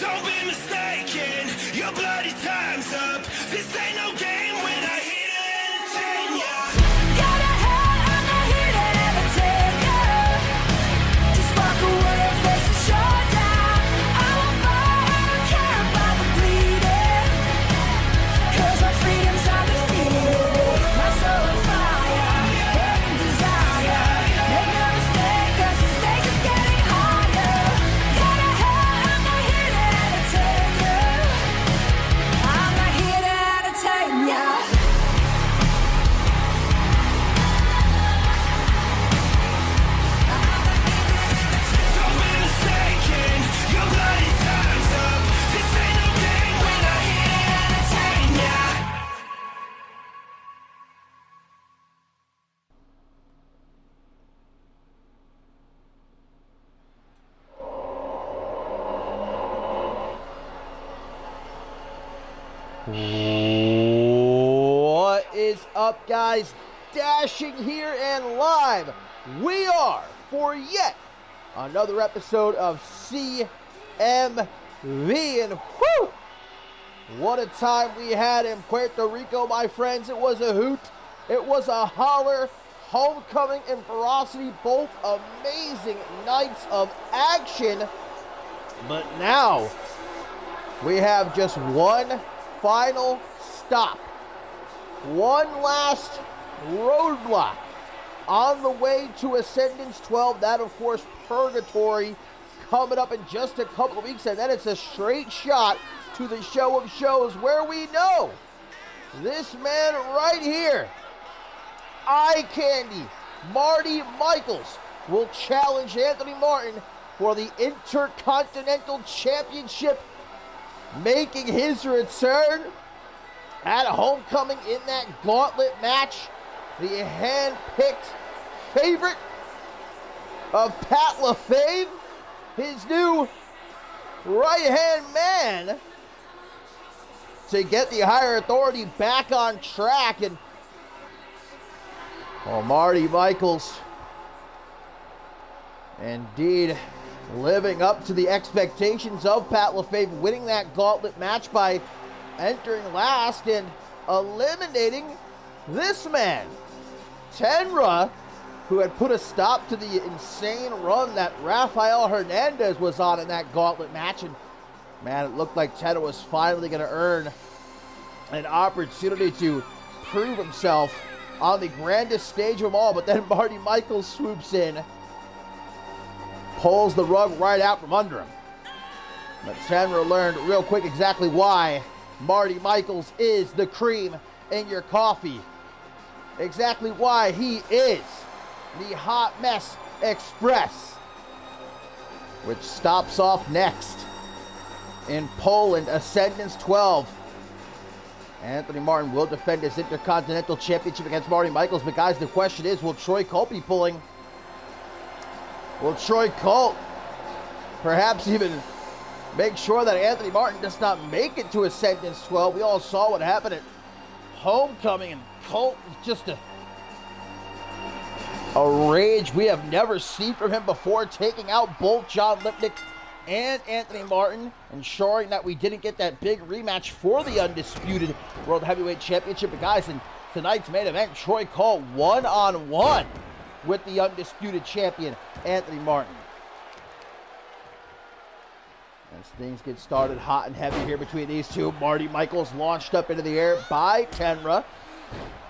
Don't be mistaken, your bloody time's up. This ain't no game when I hit to entertain ya. Gotta hide, I'm not here to entertain ya. Just walk away and face the showdown. I won't fight, I don't care about the bleeding. 'Cause my freedom's undefeated. My soul on fire, burning desire. Make no mistake, 'cause the stakes are getting higher. Gotta hide, I'm not here to entertain ya. I'm not here to entertain ya. Don't be mistaken, your bloody time's up. This ain't no game when I hit to entertain ya. What is up, guys? Dashing here and live. We are for yet another episode of CMV. And whoo! What a time we had in Puerto Rico, my friends. It was a hoot. It was a holler. Homecoming and ferocity, both amazing nights of action. But now we have just one final stop. One last roadblock on the way to Ascendance 12. That, of course, Purgatory, coming up in just a couple of weeks. And then it's a straight shot to the show of shows, where we know this man right here, eye candy, Marty Michaels, will challenge Anthony Martin for the Intercontinental Championship, making his return at Homecoming in that gauntlet match. The hand-picked favorite of Pat LaFave, his new right-hand man, to get the higher authority back on track. And Marty Michaels, indeed, living up to the expectations of Pat LaFave, winning that gauntlet match by entering last and eliminating this man, Tenra, who had put a stop to the insane run that Rafael Hernandez was on in that gauntlet match. And man, it looked like Tenra was finally going to earn an opportunity to prove himself on the grandest stage of them all. But then Marty Michaels swoops in, pulls the rug right out from under him. But Tenra learned real quick exactly why Marty Michaels is the cream in your coffee. Exactly why he is the Hot Mess Express, which stops off next in Poland, Ascendance 12. Anthony Martin will defend his Intercontinental Championship against Marty Michaels. But guys, the question is, will Troy Colt be pulling? Will Troy Colt perhaps even make sure that Anthony Martin does not make it to Ascendance 12? We all saw what happened at Homecoming, and Colt was just a rage we have never seen from him before, taking out both John Lipnick and Anthony Martin, ensuring that we didn't get that big rematch for the undisputed World Heavyweight Championship. But guys, in tonight's main event, Troy Colt one-on-one with the undisputed champion, Anthony Martin. As things get started hot and heavy here between these two, Marty Michaels launched up into the air by Tenra.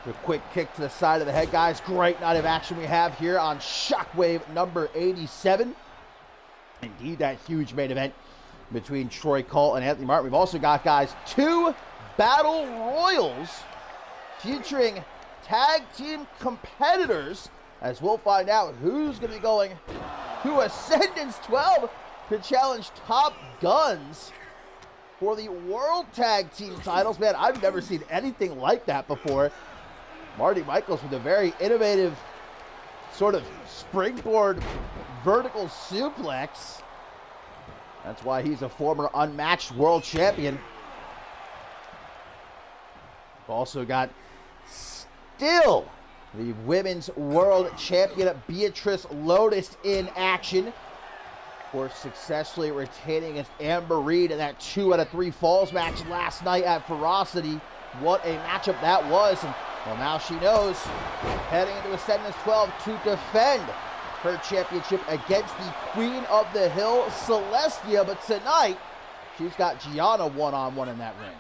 A quick kick to the side of the head, guys. Great night of action we have here on Shockwave number 87. Indeed, that huge main event between Troy Colt and Anthony Martin. We've also got, guys, two battle royals featuring tag team competitors, as we'll find out who's going to be going to Ascendance 12 to challenge Top Guns for the World Tag Team titles. Man, I've never seen anything like that before. Marty Michaels with a very innovative sort of springboard vertical suplex. That's why he's a former unmatched world champion. We've also got still the women's world champion Beatrice Lotus in action. For successfully retaining against Amber Reed in that 2 out of 3 falls match last night at Ferocity. What a matchup that was. And well, now she knows, heading into Ascendance 12 to defend her championship against the Queen of the Hill, Celestia. But tonight, she's got Gianna one-on-one in that ring.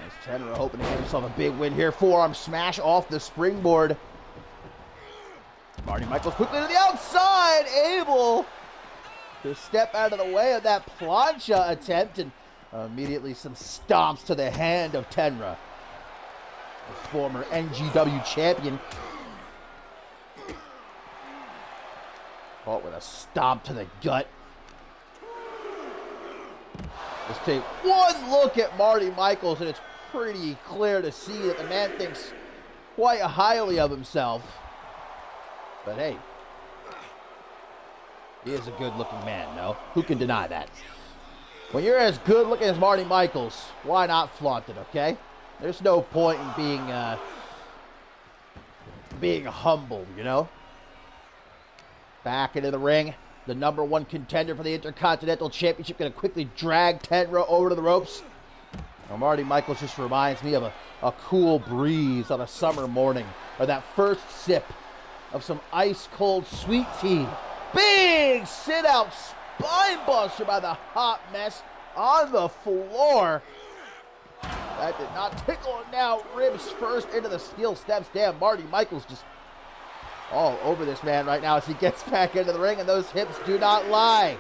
As Tenra hoping to get himself a big win here. Forearm smash off the springboard. Marty Michaels quickly to the outside, able to step out of the way of that plancha attempt, and immediately some stomps to the hand of Tenra, the former NGW champion. Caught with a stomp to the gut. Let's take one look at Marty Michaels, and it's pretty clear to see that the man thinks quite highly of himself. But hey, he is a good-looking man, no? Who can deny that? When you're as good-looking as Marty Michaels, why not flaunt it, okay? There's no point in being humble, you know? Back into the ring. The #1 contender for the Intercontinental Championship going to quickly drag Tenra over to the ropes. Now, Marty Michaels just reminds me of a cool breeze on a summer morning, or that first sip of some ice-cold sweet tea. Big sit-out spine buster by the hot mess on the floor. That did not tickle, and now ribs first into the steel steps. Damn, Marty Michaels just all over this man right now as he gets back into the ring, and those hips do not lie.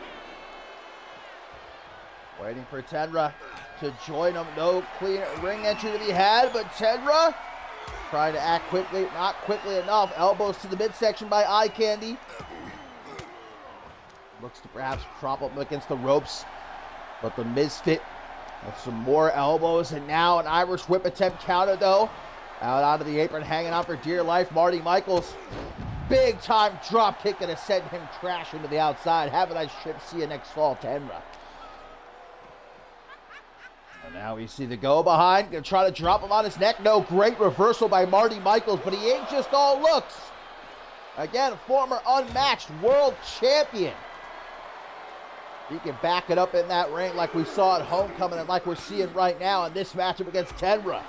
Waiting for Tenra to join him. No clean ring entry to be had, but Tenra trying to act quickly, not quickly enough. Elbows to the midsection by Eye Candy. Looks to perhaps prop up against the ropes, but the Misfit with some more elbows, and now an Irish whip attempt counter though. Out onto the apron, hanging on for dear life. Marty Michaels, big time drop kick gonna send him crashing to the outside. Have a nice trip. See you next fall, Tenra. And now we see the go behind. Gonna try to drop him on his neck. No, great reversal by Marty Michaels, but he ain't just all looks. Again, former unmatched world champion. He can back it up in that ring like we saw at Homecoming and like we're seeing right now in this matchup against Tenra.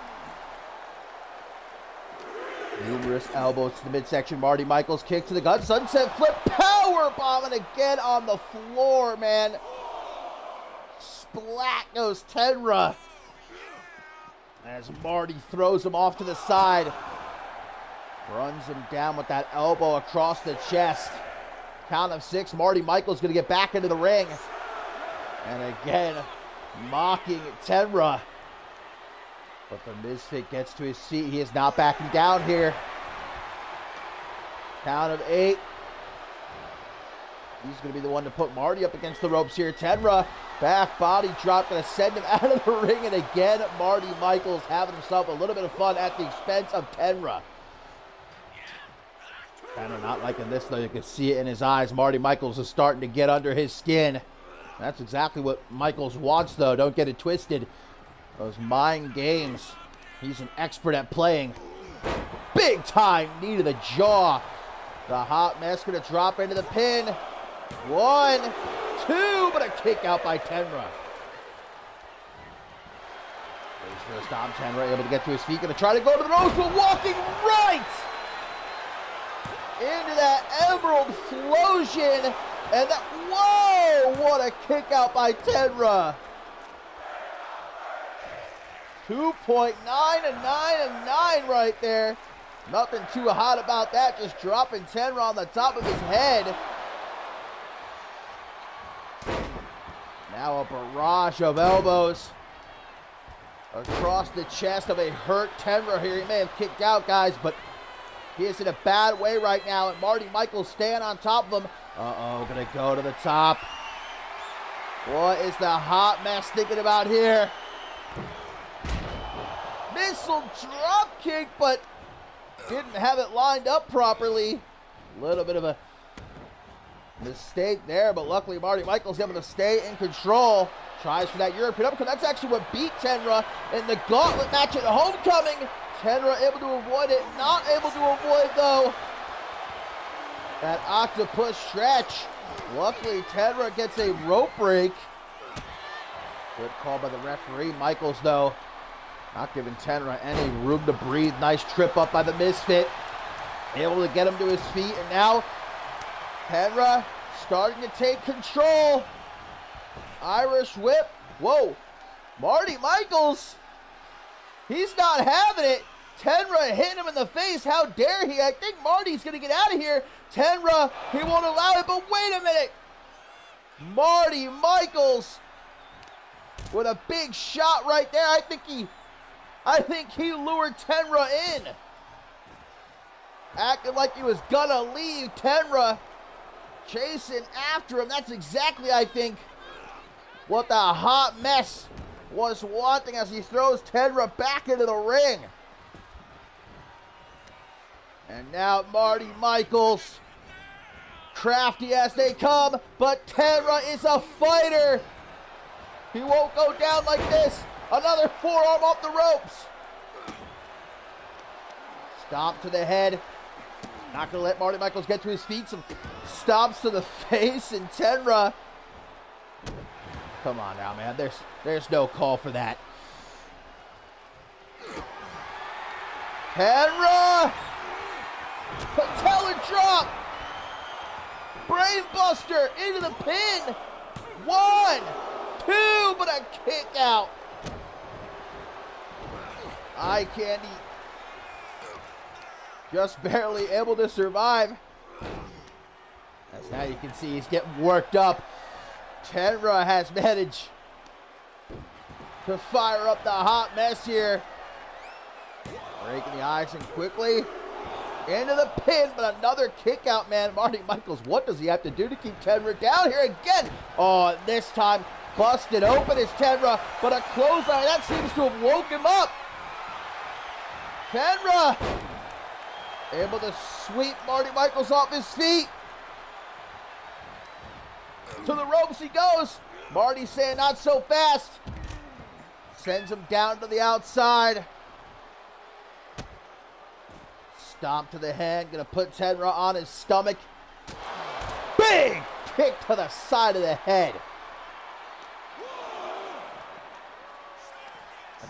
Numerous elbows to the midsection. Marty Michaels kick to the gut. Sunset flip. Power bombing again on the floor, man. Splat goes Tenra as Marty throws him off to the side. Runs him down with that elbow across the chest. Count of 6. Marty Michaels going to get back into the ring. And again, mocking Tenra. But the Misfit gets to his feet. He is not backing down here. Count of 8. He's going to be the one to put Marty up against the ropes here. Tenra, back body drop, going to send him out of the ring. And again, Marty Michaels having himself a little bit of fun at the expense of Tenra. Tenra not liking this, though. You can see it in his eyes. Marty Michaels is starting to get under his skin. That's exactly what Michaels wants, though. Don't get it twisted. Those mind games, he's an expert at playing. Big time knee to the jaw. The hot mess going to drop into the pin. 1, 2, but a kick out by Tenra. Waits for a stop. Tenra able to get to his feet. Going to try to go to the ropes, but walking right into that Emerald Flosion. And that, whoa, what a kick out by Tenra. 2.9 and 9 and 9 right there. Nothing too hot about that. Just dropping Tenra on the top of his head. Now a barrage of elbows across the chest of a hurt Tenra here. He may have kicked out, guys, but he is in a bad way right now. And Marty Michaels staying on top of him. Uh-oh, gonna go to the top. What is the hot mess thinking about here? Missile drop kick, but didn't have it lined up properly. A little bit of a mistake there, but luckily Marty Michaels able to stay in control. Tries for that European uppercut. That's actually what beat Tenra in the gauntlet match at Homecoming. Tenra able to avoid it. Not able to avoid, though, That octopus stretch. Luckily, Tenra gets a rope break. Good call by the referee. Michaels, though, not giving Tenra any room to breathe. Nice trip up by the Misfit. Able to get him to his feet. And now, Tenra starting to take control. Irish whip. Whoa. Marty Michaels. He's not having it. Tenra hitting him in the face. How dare he? I think Marty's going to get out of here. Tenra, he won't allow it, but wait a minute. Marty Michaels with a big shot right there. I think he lured Tenra in. Acting like he was going to leave. Tenra chasing after him. That's exactly, I think, what the hot mess was wanting as he throws Tenra back into the ring. And now Marty Michaels, crafty as they come, but Tenra is a fighter. He won't go down like this. Another forearm off the ropes. Stomp to the head. Not going to let Marty Michaels get to his feet. Some stomps to the face, and Tenra. Come on now, man. There's no call for that. Tenra! Patellar drop! Brainbuster into the pin! 1, 2, but a kick out. Eye candy. Just barely able to survive. As now you can see he's getting worked up. Tenra has managed to fire up the hot mess here. Breaking the ice and quickly into the pin, but another kick out, man. Marty Michaels, what does he have to do to keep Tenra down here again? Oh, this time busted open is Tenra, but a clothesline, that seems to have woke him up. Tenra able to sweep Marty Michaels off his feet. To the ropes he goes. Marty saying not so fast. Sends him down to the outside. Stomp to the head. Gonna put Tenra on his stomach. Big kick to the side of the head.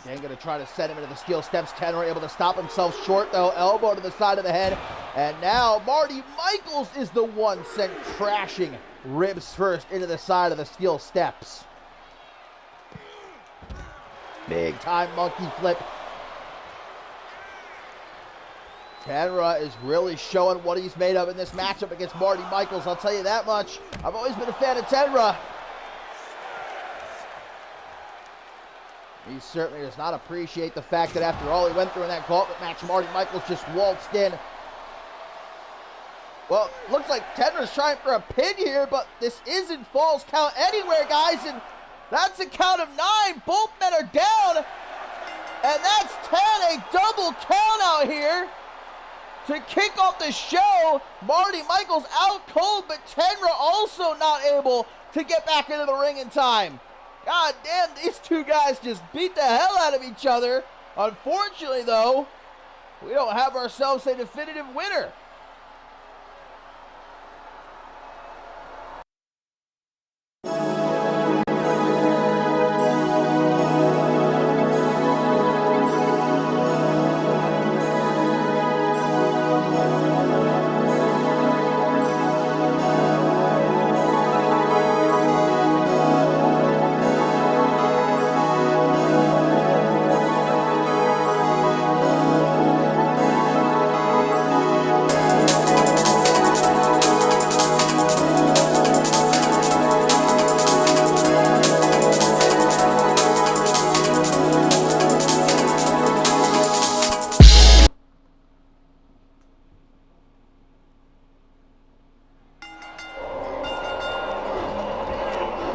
Again, gonna try to set him into the steel steps. Tenra able to stop himself short though. Elbow to the side of the head. And now Marty Michaels is the one sent crashing ribs first into the side of the steel steps. Big time monkey flip. Tenra is really showing what he's made of in this matchup against Marty Michaels. I'll tell you that much. I've always been a fan of Tenra. He certainly does not appreciate the fact that after all he went through in that gauntlet match, Marty Michaels just waltzed in. Well, looks like Tenra's trying for a pin here, but this isn't Falls Count Anywhere, guys, and that's a count of 9. Both men are down, and that's 10, a double count out here to kick off the show. Marty Michaels out cold, but Tenra also not able to get back into the ring in time. God damn, these two guys just beat the hell out of each other. Unfortunately, though, we don't have ourselves a definitive winner.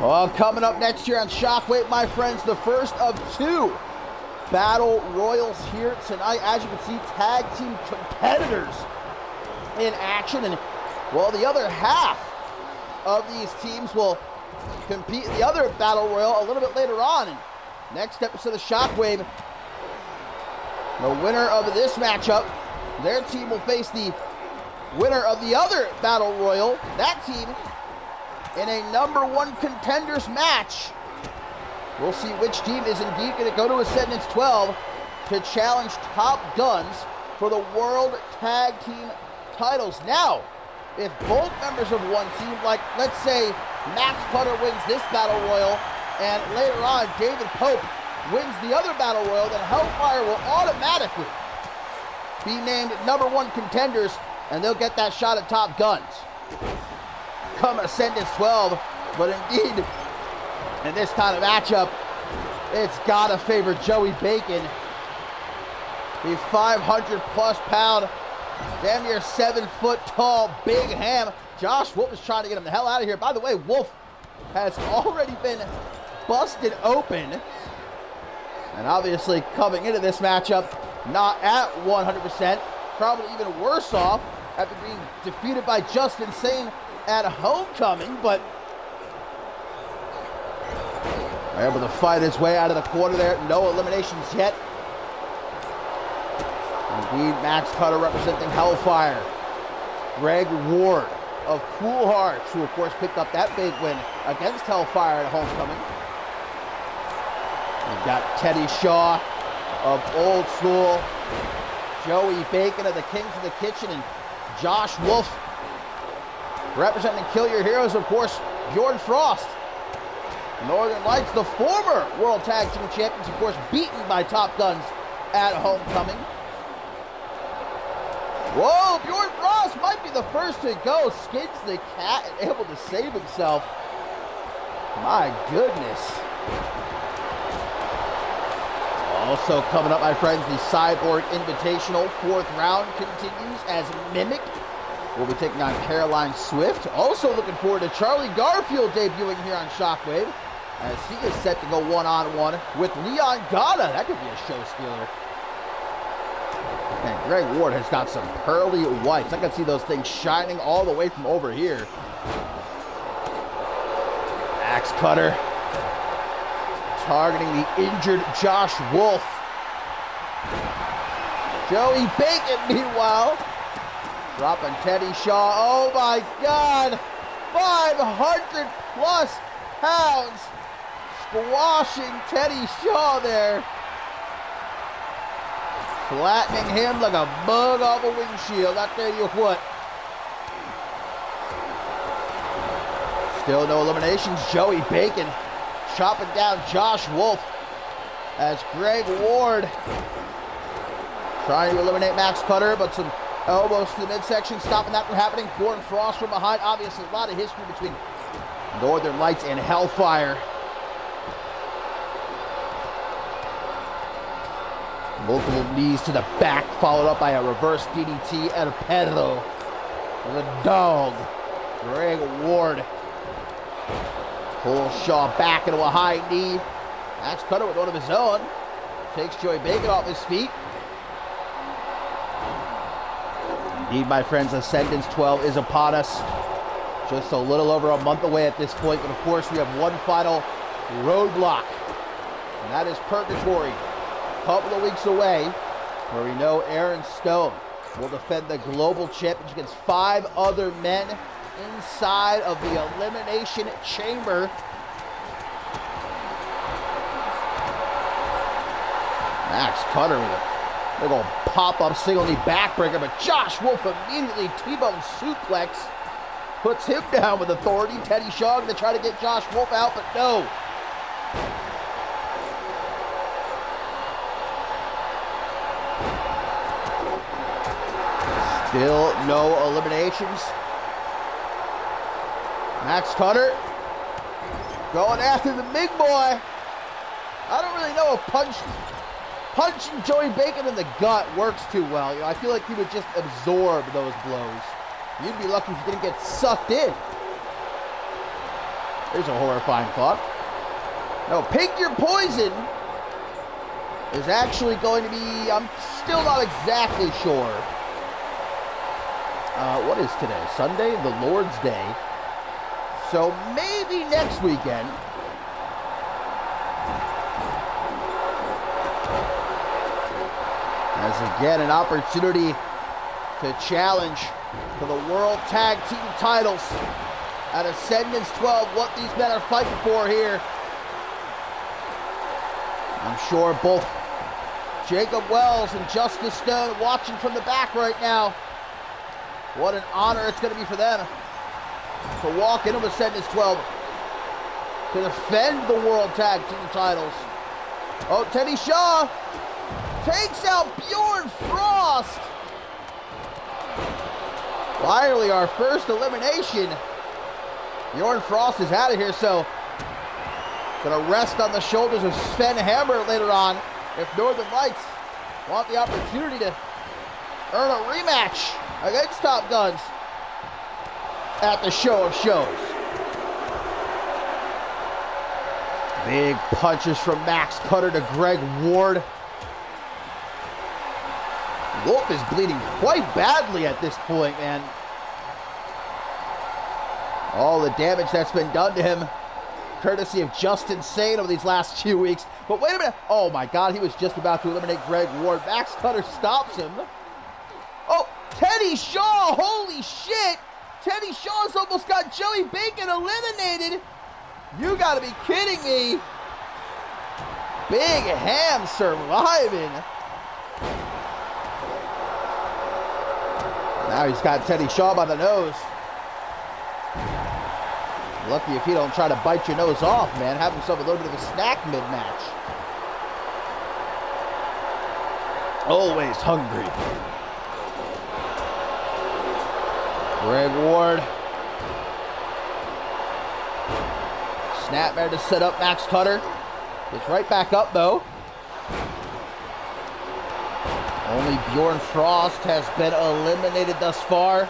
Well, coming up next year on Shockwave, my friends, the first of 2 Battle Royals here tonight. As you can see, tag team competitors in action. And, well, the other half of these teams will compete in the other Battle Royal a little bit later on. And next episode of Shockwave, the winner of this matchup, their team will face the winner of the other Battle Royal, that team, in a number 1 contenders match. We'll see which team is indeed going to go to Ascendance 12 to challenge Top Guns for the World Tag Team titles. Now, if both members of one team, like let's say Max Cutter wins this Battle Royal, and later on David Pope wins the other Battle Royal, then Hellfire will automatically be named number 1 contenders, and they'll get that shot at Top Guns come Ascendance 12. But indeed, in this kind of matchup, it's gotta favor Joey Bacon, the 500+ pound, damn near 7 foot tall big ham. Josh Wolf is trying to get him the hell out of here. By the way, Wolf has already been busted open, and obviously coming into this matchup not at 100%, probably even worse off after being defeated by Justin Sane at Homecoming, but able to fight his way out of the corner there. No eliminations yet. Indeed, Max Cutter representing Hellfire. Greg Ward of Cool Hearts, who of course picked up that big win against Hellfire at Homecoming. We've got Teddy Shaw of Old School, Joey Bacon of the Kings of the Kitchen, and Josh Wolf representing Kill Your Heroes, of course, Bjorn Frost. Northern Lights, the former World Tag Team Champions, of course, beaten by Top Guns at Homecoming. Whoa, Bjorn Frost might be the first to go. Skids the cat and able to save himself. My goodness. Also coming up, my friends, the Cyborg Invitational 4th round continues as Mimic will be taking on Caroline Swift. Also looking forward to Charlie Garfield debuting here on Shockwave, as he is set to go one-on-one with Leon Gata. That could be a show stealer. And Greg Ward has got some pearly whites. I can see those things shining all the way from over here. Axe Cutter targeting the injured Josh Wolf. Joey Bacon, meanwhile, dropping Teddy Shaw. Oh my God! 500+ pounds squashing Teddy Shaw there. Flattening him like a bug off a windshield. I tell you what. Still no eliminations. Joey Bacon chopping down Josh Wolf as Greg Ward trying to eliminate Max Cutter, but some elbows to the midsection, stopping that from happening. Bjorn Frost from behind. Obviously, a lot of history between Northern Lights and Hellfire. Multiple knees to the back, followed up by a reverse DDT and Pedro. The dog, Greg Ward. Pulls Shaw back into a high knee. Max Cutter with one of his own. Takes Joey Bacon off his feet. Indeed, my friends, Ascendance 12 is upon us. Just a little over a month away at this point, but of course we have one final roadblock, and that is Purgatory. A couple of weeks away, where we know Aaron Stone will defend the global championship against 5 other men inside of the Elimination Chamber. Max Cutter with a big old pop-up single knee backbreaker, but Josh Wolf immediately T-bone suplex puts him down with authority. Teddy Shaw to try to get Josh Wolf out, but no. Still no eliminations. Max Cutter going after the big boy. I don't really know if punching Joey Bacon in the gut works too well. You know, I feel like he would just absorb those blows. You'd be lucky if you didn't get sucked in. There's a horrifying thought. No, Pick Your Poison is actually going to be, I'm still not exactly sure. What is today? Sunday? The Lord's Day. So maybe next weekend. As again, an opportunity to challenge for the World Tag Team titles at Ascendance 12. What these men are fighting for here. I'm sure both Jacob Wells and Justice Stone watching from the back right now. What an honor it's going to be for them to walk into Ascendance 12 to defend the World Tag Team titles. Oh, Teddy Shaw takes out Bjorn Frost. Finally, our first elimination. Bjorn Frost is out of here, so gonna rest on the shoulders of Sven Hammer later on if Northern Lights want the opportunity to earn a rematch against Top Guns at the Show of Shows. Big punches from Max Cutter to Greg Ward. Wolf is bleeding quite badly at this point, man. All the damage that's been done to him, courtesy of Justin Sane over these last few weeks. But wait a minute. Oh my God, he was just about to eliminate Greg Ward. Max Cutter stops him. Oh, Teddy Shaw, holy shit. Teddy Shaw's almost got Joey Bacon eliminated. You gotta be kidding me. Big Ham surviving. Now he's got Teddy Shaw by the nose. Lucky if you don't try to bite your nose off, man. Have himself a little bit of a snack mid-match. Always hungry. Greg Ward. Snapmare to set up Max Cutter. Gets right back up, though. Only Bjorn Frost has been eliminated thus far.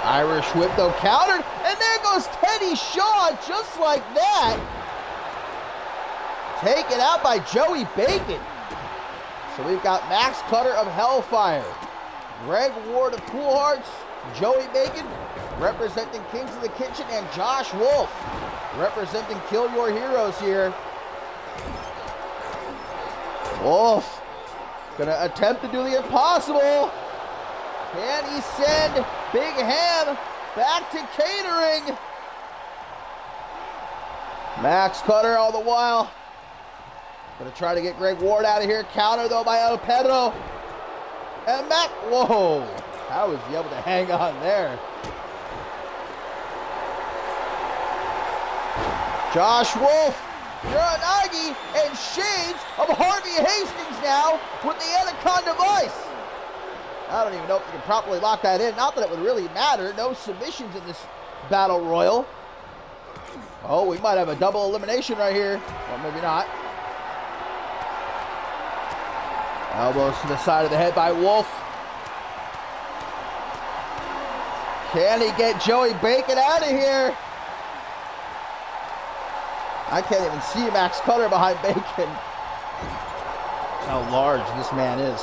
Irish whip, though, countered. And there goes Teddy Shaw, just like that. Taken out by Joey Bacon. So we've got Max Cutter of Hellfire, Greg Ward of Cool Hearts, Joey Bacon representing Kings of the Kitchen, and Josh Wolf representing Kill Your Heroes here. Wolf gonna attempt to do the impossible. Can he send Big Ham back to catering? Max Cutter all the while gonna try to get Greg Ward out of here. Counter though by El Pedro. And Mac, whoa. How was he able to hang on there? Josh Wolf, Uranagi, and shades of Harvey Hastings now with the Anaconda Vice. I don't even know if you can properly lock that in. Not that it would really matter. No submissions in this battle royal. Oh, we might have a double elimination right here. Or maybe not. Elbows to the side of the head by Wolf. Can he get Joey Bacon out of here? I can't even see Max Cutter behind Bacon. That's how large this man is.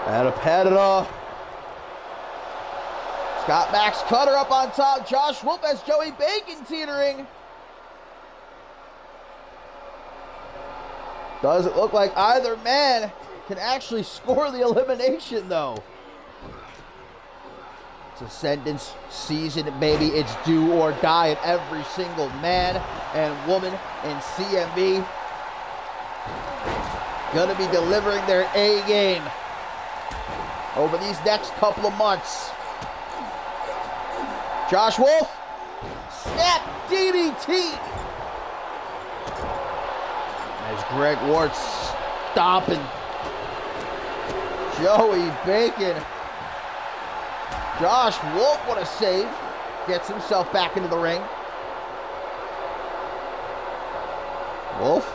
And Pedro. It's got Max Cutter up on top. Josh Wolf has Joey Bacon teetering. Doesn't look like either man can actually score the elimination, though. It's Ascendance season, baby. It's do or die, and every single man and woman in CMV gonna be delivering their A game over these next couple of months. Josh Wolf, snap DDT. As Greg Ward stomping Joey Bacon. Josh Wolf, what a save. Gets himself back into the ring. Wolf.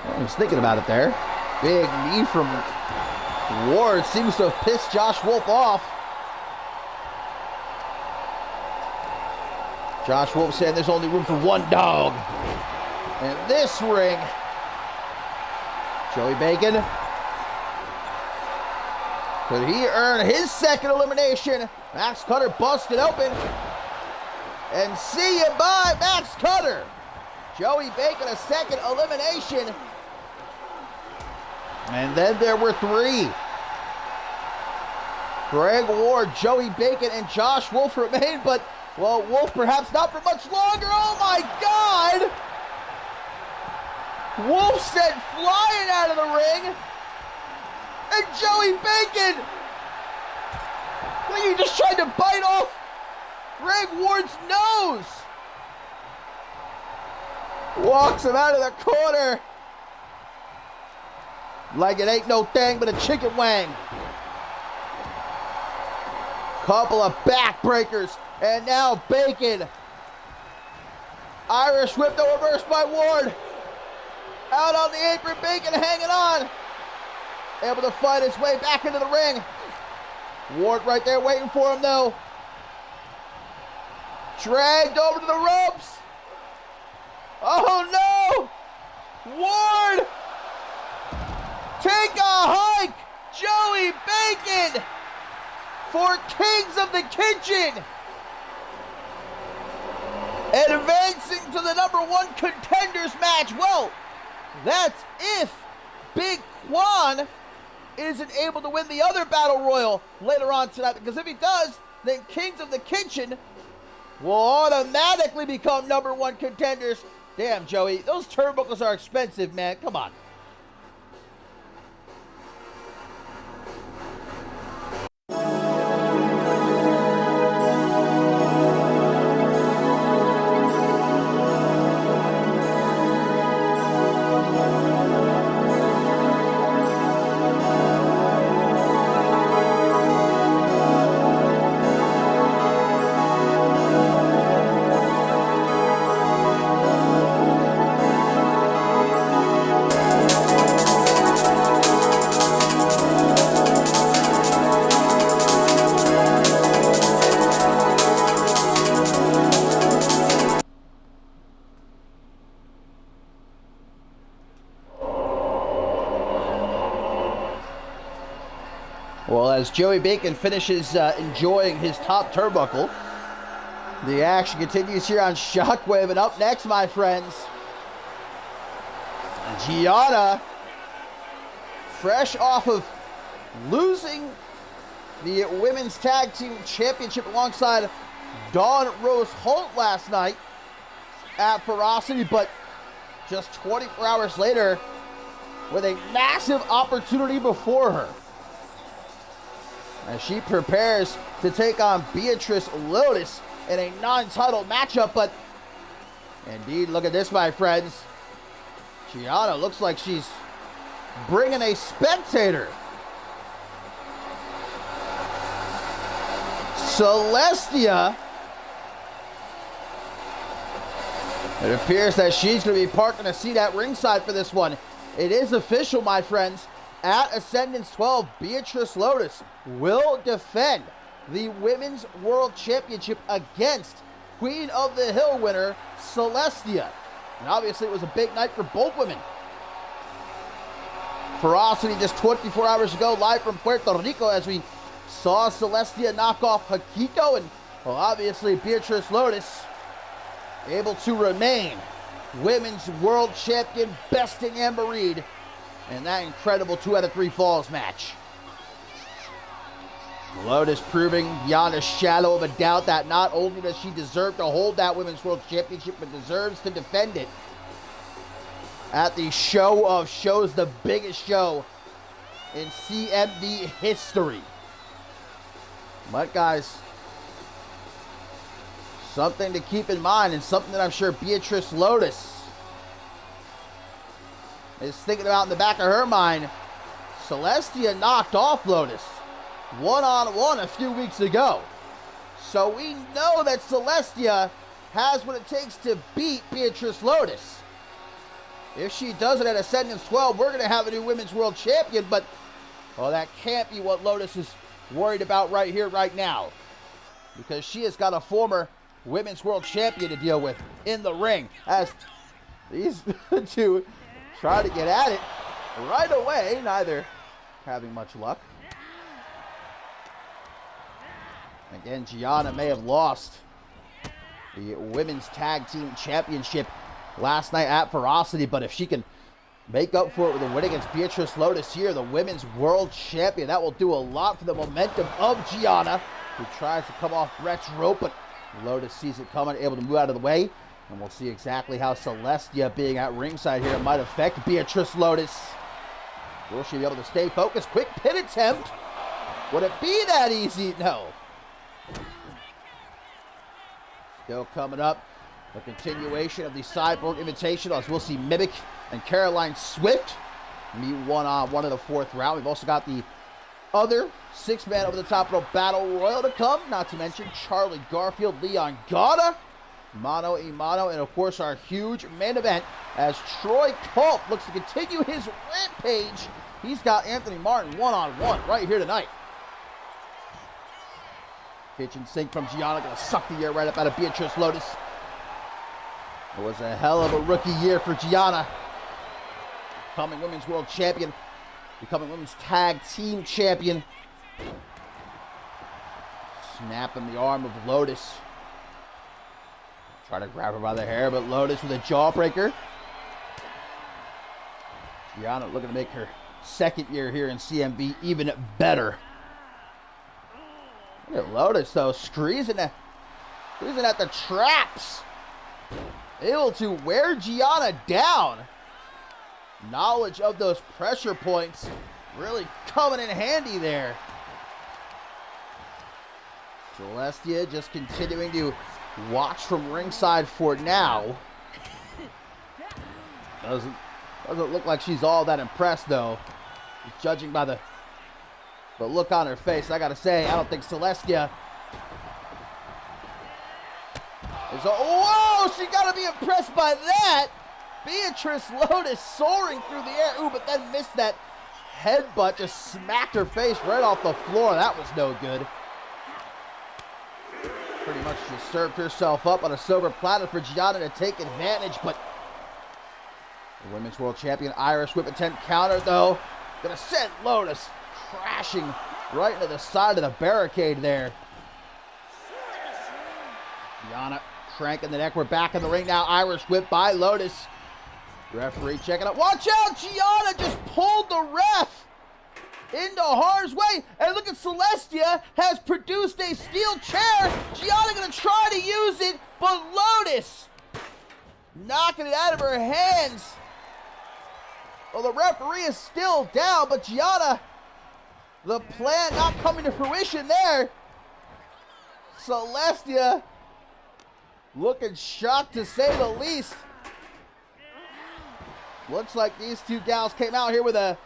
Oh, he's thinking about it there. Big knee from Ward seems to have pissed Josh Wolf off. Josh Wolf saying there's only room for one dog in this ring. Joey Bacon. Could he earn his second elimination? Max Cutter busted open. And see you bye, Max Cutter. Joey Bacon, a second elimination. And then there were three. Greg Ward, Joey Bacon, and Josh Wolf remain, but, well, Wolf perhaps not for much longer. Oh my God! Wolf sent flying out of the ring. And Joey Bacon, like he just tried to bite off Greg Ward's nose. Walks him out of the corner like it ain't no thing but a chicken wing. Couple of backbreakers, and now Bacon. Irish whip, the reverse by Ward. Out on the apron, Bacon hanging on. Able to fight his way back into the ring. Ward right there waiting for him though. Dragged over to the ropes. Oh no! Ward! Take a hike! Joey Bacon! For Kings of the Kitchen! Advancing to the #1 contenders match. Well, that's if Big Quan isn't able to win the other Battle Royal later on tonight. Because if he does, then Kings of the Kitchen will automatically become #1 contenders. Damn, Joey, those turnbuckles are expensive, man. Come on. Well, as Joey Bacon finishes enjoying his top turnbuckle, the action continues here on Shockwave. And up next, my friends, Gianna, fresh off of losing the Women's Tag Team Championship alongside Dawn Rose Holt last night at Ferocity, but just 24 hours later with a massive opportunity before her, as she prepares to take on Beatrice Lotus in a non-title matchup. But indeed, look at this, my friends. Gianna looks like she's bringing a spectator. Celestia, it appears that she's going to be parking a seat at ringside for this one. It is official, my friends. At Ascendance 12, Beatrice Lotus will defend the Women's World Championship against Queen of the Hill winner, Celestia. And obviously it was a big night for both women. Ferocity just 24 hours ago, live from Puerto Rico, as we saw Celestia knock off Hakiko. And, well, obviously Beatrice Lotus able to remain Women's World Champion, besting Amber Reed in that incredible 2 out of 3 falls match. Lotus proving beyond a shadow of a doubt that not only does she deserve to hold that Women's World Championship, but deserves to defend it at the show of shows, the biggest show in CMV history. But guys, something to keep in mind, and something that I'm sure Beatrice Lotus is thinking about in the back of her mind. Celestia knocked off Lotus one-on-one a few weeks ago. So we know that Celestia has what it takes to beat Beatrice Lotus. If she does it at Ascendance 12, we're going to have a new Women's World Champion, but, well, that can't be what Lotus is worried about right here, right now, because she has got a former Women's World Champion to deal with in the ring, as these two try to get at it right away, neither having much luck. Again, Gianna may have lost the Women's Tag Team Championship last night at Ferocity, but if she can make up for it with a win against Beatrice Lotus here, the women's world champion. That will do a lot for the momentum of Gianna, who tries to come off Brett's rope, but Lotus sees it coming, able to move out of the way. And we'll see exactly how Celestia being at ringside here might affect Beatrice Lotus. Will she be able to stay focused? Quick pin attempt. Would it be that easy? No. Still coming up, a continuation of the Cyborg Invitational, as we'll see Mimic and Caroline Swift meet one-on-one in the fourth round. We've also got the other six-man over-the-top rope battle royal to come, not to mention Charlie Garfield, Leon Gata, mano a mano, and of course our huge main event as Troy Culp looks to continue his rampage. He's got Anthony Martin one-on-one right here tonight. Kitchen sink from Gianna, gonna suck the air right up out of Beatrice Lotus. It was a hell of a rookie year for Gianna. Becoming women's world champion, becoming women's tag team champion. Snapping the arm of Lotus. Try to grab her by the hair, but Lotus with a jawbreaker. Gianna looking to make her second year here in CMV even better. Look at Lotus though, squeezing at the traps. Able to wear Gianna down. Knowledge of those pressure points really coming in handy there. Celestia just continuing to watch from ringside for now. Doesn't look like she's all that impressed though. Judging by the look on her face, I gotta say, I don't think Celestia is. Whoa! She gotta be impressed by that. Beatrice Lotus soaring through the air. Ooh, but then missed that headbutt. Just smacked her face right off the floor. That was no good. Pretty much just served herself up on a silver platter for Gianna to take advantage, but the women's world champion Irish whip attempt counter though. Gonna send Lotus crashing right into the side of the barricade there. Gianna cranking the neck. We're back in the ring now. Irish whip by Lotus. Referee checking out. Watch out! Gianna just pulled the ref into harm's way. And look at Celestia has produced a steel chair. Gianna gonna try to use it, but Lotus knocking it out of her hands. Well, the referee is still down, but Gianna, the plan not coming to fruition there. Celestia looking shocked to say the least. Looks like these two gals came out here with a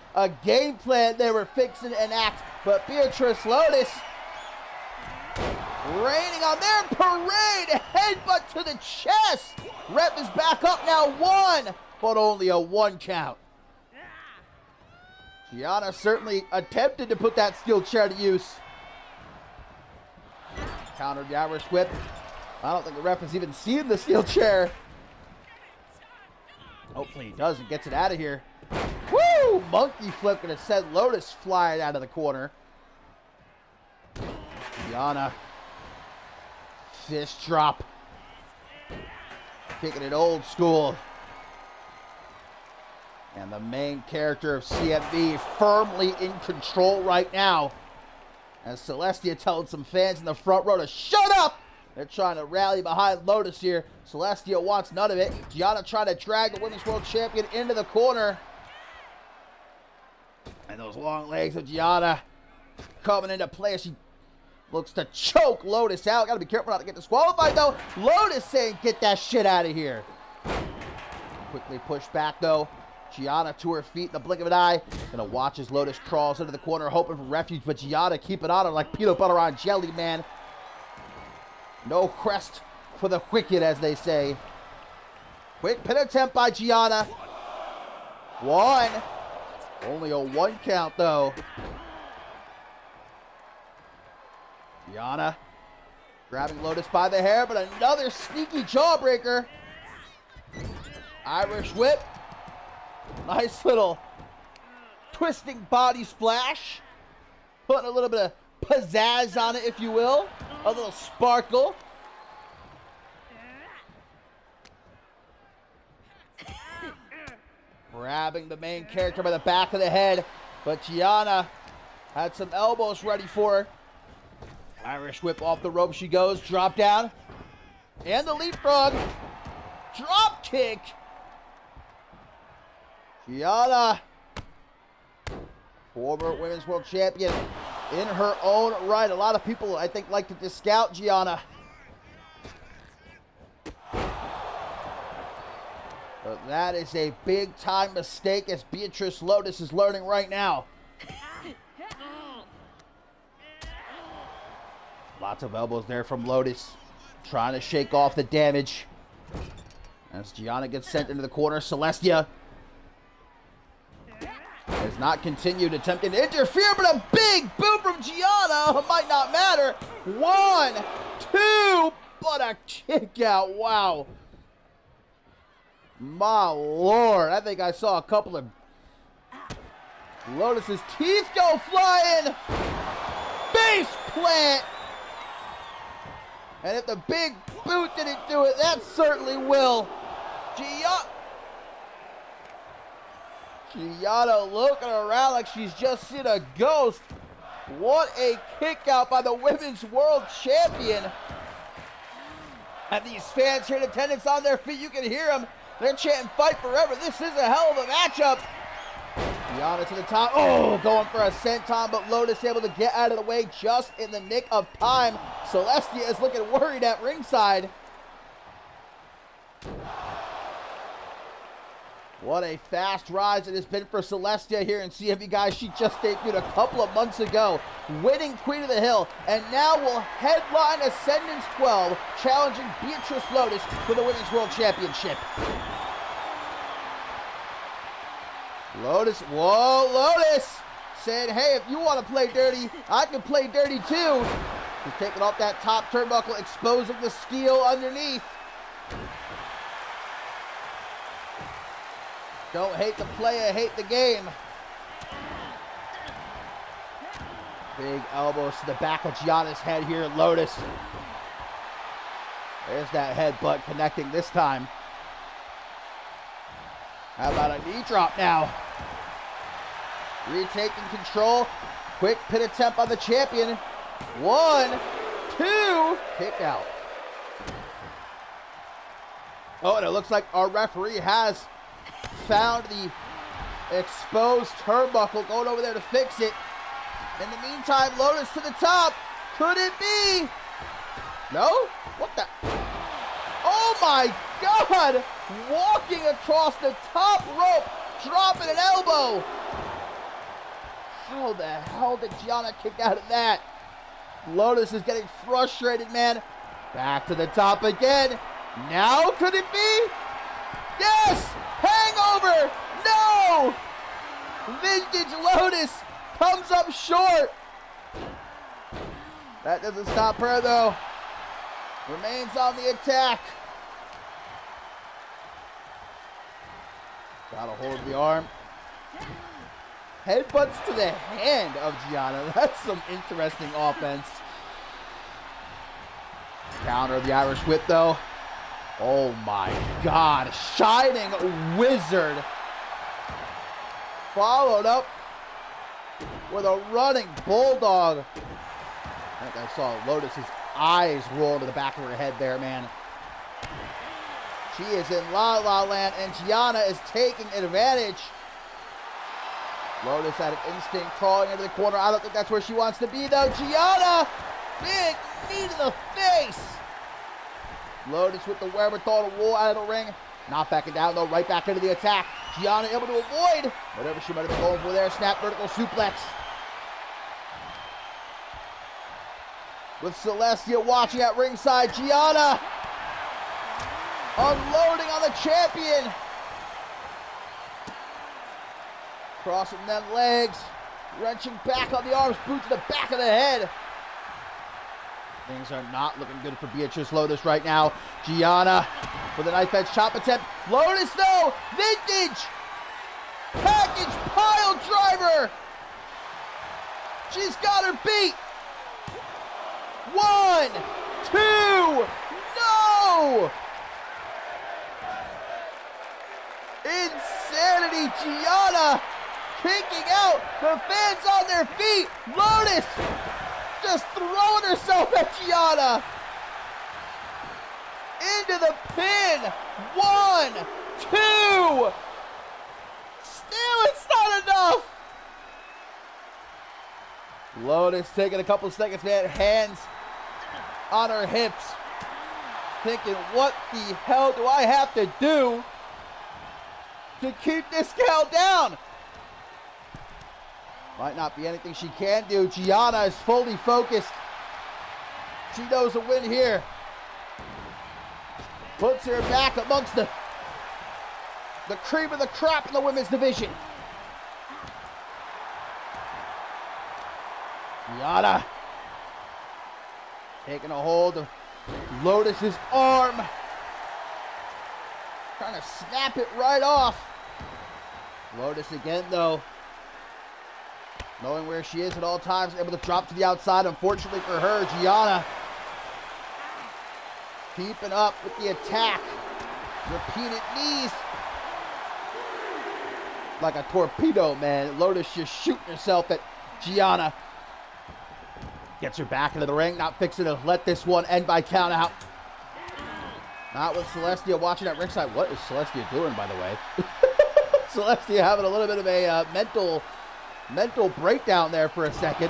game plan they were fixing and act, but Beatrice Lotus raining on their parade. Headbutt to the chest. Rep is back up now, one, but only a one count. Gianna certainly attempted to put that steel chair to use. Countered the Irish whip. I don't think the ref has even seen the steel chair. Hopefully he does and gets it out of here. Woo! Monkey flip gonna send Lotus flying out of the corner. Gianna. Fist drop. Kicking it old school. And the main character of CMV firmly in control right now. As Celestia telling some fans in the front row to shut up. They're trying to rally behind Lotus here. Celestia wants none of it. Gianna trying to drag the women's world champion into the corner. And those long legs of Gianna coming into play. She looks to choke Lotus out. Gotta be careful not to get disqualified though. Lotus saying, get that shit out of here. Quickly pushed back though. Gianna to her feet in the blink of an eye. Gonna watch as Lotus crawls into the corner hoping for refuge, but Gianna keeping on her like peanut butter on jelly, man. No crest for the wicked, as they say. Quick pin attempt by Gianna. One. Only a one count, though. Gianna grabbing Lotus by the hair, but another sneaky jawbreaker. Irish whip. Nice little twisting body splash. Putting a little bit of pizzazz on it, if you will. A little sparkle. Grabbing the main character by the back of the head, but Gianna had some elbows ready for her. Irish whip off the rope she goes, drop down, and the leapfrog, drop kick. Gianna, former women's world champion in her own right. A lot of people, I think, like to discount Gianna. But that is a big-time mistake, as Beatrice Lotus is learning right now. Lots of elbows there from Lotus, trying to shake off the damage. As Gianna gets sent into the corner, Celestia has not continued attempting to interfere, but a big boot from Gianna might not matter. 1, 2, but a kick out. Wow. My Lord, I think I saw a couple of Lotus's teeth go flying. Base plant. And if the big boot didn't do it, that certainly will. Gianna looking around like she's just seen a ghost. What a kick out by the Women's World Champion. And these fans here in attendance on their feet, you can hear them. They're chanting fight forever. This is a hell of a matchup. Gianna to the top. Oh, going for a senton, but Lotus able to get out of the way just in the nick of time. Celestia is looking worried at ringside. What a fast rise it has been for Celestia here in CMV, guys. She just debuted a couple of months ago, winning Queen of the Hill, and now will headline Ascendance 12, challenging Beatrice Lotus for the Women's World Championship. Lotus, whoa, Lotus, saying, hey, if you want to play dirty, I can play dirty too. She's taking off that top turnbuckle, exposing the steel underneath. Don't hate the player, hate the game. Big elbows to the back of Gianna's head here, Lotus. There's that headbutt connecting this time. How about a knee drop now? Retaking control. Quick pin attempt on the champion. 1, 2, kick out. Oh, and it looks like our referee has found the exposed turnbuckle, going over there to fix it. In the meantime, Lotus to the top. Could it be? No? What the? Oh my God! Walking across the top rope, dropping an elbow. How the hell did Gianna kick out of that? Lotus is getting frustrated, man. Back to the top again. Now could it be? Yes! Hangover! No! Vintage Lotus comes up short. That doesn't stop her though. Remains on the attack. Got a hold of the arm. Headbutts to the hand of Gianna. That's some interesting offense. Counter the Irish whip though. Oh my God. Shining Wizard. Followed up with a running bulldog. I think I saw Lotus's eyes roll to the back of her head there, man. She is in La La Land, and Gianna is taking advantage. Lotus had an instinct crawling into the corner. I don't think that's where she wants to be, though. Gianna! Big knee to the face! Lotus with the wherewithal to roll out of the ring. Not backing down, though. Right back into the attack. Gianna able to avoid whatever she might have been going for there. Snap vertical suplex. With Celestia watching at ringside. Gianna unloading on the champion. Crossing them legs. Wrenching back on the arms. Boot to the back of the head. Things are not looking good for Beatrice Lotus right now. Gianna with a knife edge chop attempt. Lotus though. Vintage. Package pile driver. She's got her beat. 1, 2, no! Insanity see Gianna kicking out. The fans on their feet. Lotus just throwing herself at Gianna. Into the pin. 1, 2. Still, it's not enough. Lotus taking a couple seconds, man. Hands on her hips. Thinking, what the hell do I have to do to keep this gal down? Might not be anything she can do. Gianna is fully focused. She knows a win here. Puts her back amongst the cream of the crop in the women's division. Gianna taking a hold of Lotus's arm. Trying to snap it right off. Lotus again, though, knowing where she is at all times, able to drop to the outside. Unfortunately for her, Gianna keeping up with the attack. Repeated knees. Like a torpedo, man. Lotus just shooting herself at Gianna. Gets her back into the ring. Not fixing to let this one end by count out. Not with Celestia watching at ringside. What is Celestia doing, by the way? Celestia having a little bit of a mental breakdown there for a second.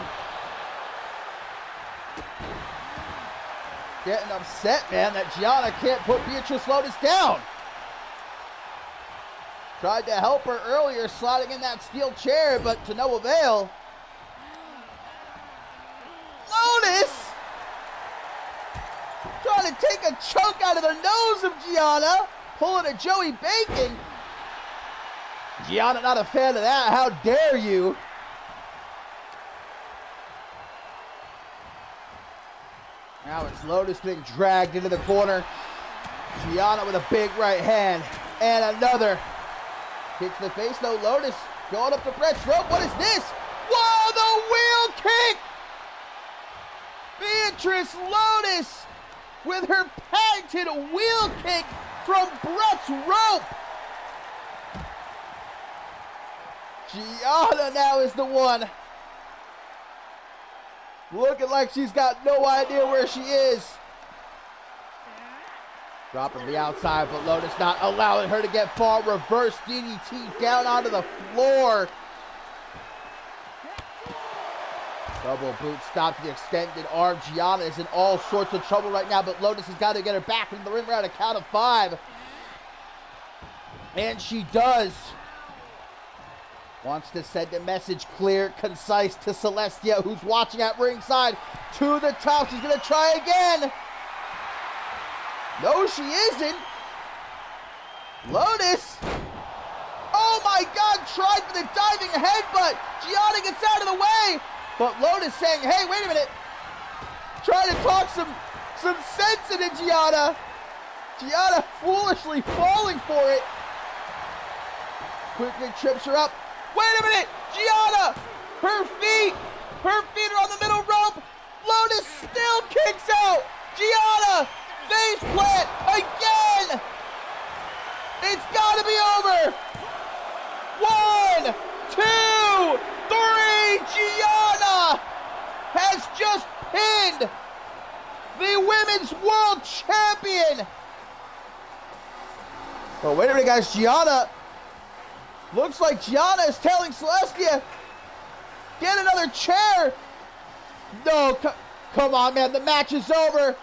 Getting upset, man, that Gianna can't put Beatrice Lotus down. Tried to help her earlier, sliding in that steel chair, but to no avail. Lotus trying to take a chunk out of the nose of Gianna, pulling a Joey Bacon. Gianna not a fan of that. How dare you? Now it's Lotus getting dragged into the corner. Gianna with a big right hand and another. Kick to the face though. Lotus going up the Brett's rope. What is this? Whoa, the wheel kick! Beatrice Lotus with her patented wheel kick from Brett's rope. Gianna now is the one. Looking like she's got no idea where she is. Dropping the outside, but Lotus not allowing her to get far. Reverse DDT down onto the floor. Double boot stop to the extended arm. Gianna is in all sorts of trouble right now, but Lotus has got to get her back into the ring around a count of 5. And she does. Wants to send a message clear, concise to Celestia, who's watching at ringside. To the top. She's going to try again. No, she isn't. Lotus. Oh my God. Tried for the diving headbutt. Gianna gets out of the way. But Lotus saying, hey, wait a minute. Trying to talk some sense into Gianna. Gianna foolishly falling for it. Quickly trips her up. Wait a minute! Gianna! Her feet are on the middle rope! Lotus still kicks out! Gianna! Face plant! Again! It's gotta be over! 1, 2, 3! Gianna has just pinned the Women's World Champion! Oh, wait a minute, guys. Gianna... Looks like Gianna is telling Celestia, get another chair. No, come on, man. The match is over.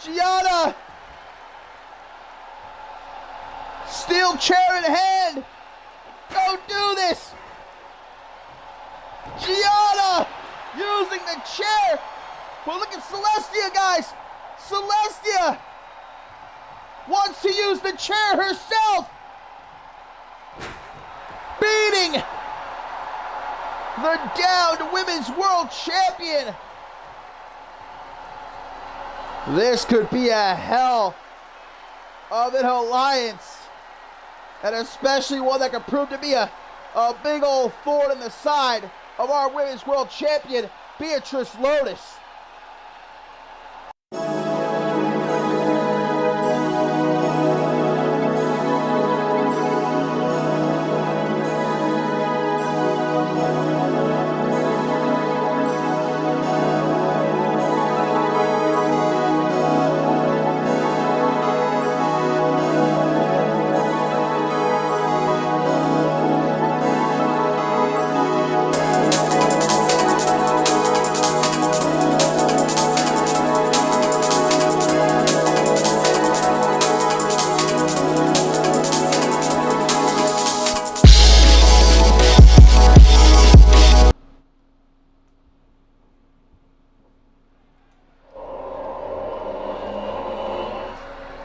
Gianna. Steel chair in hand. Don't do this. Gianna using the chair. Well, look at Celestia, guys. Celestia wants to use the chair herself. Beating the downed Women's World Champion. This could be a hell of an alliance. And especially one that could prove to be a big old thorn in the side of our Women's World Champion, Beatrice Lotus.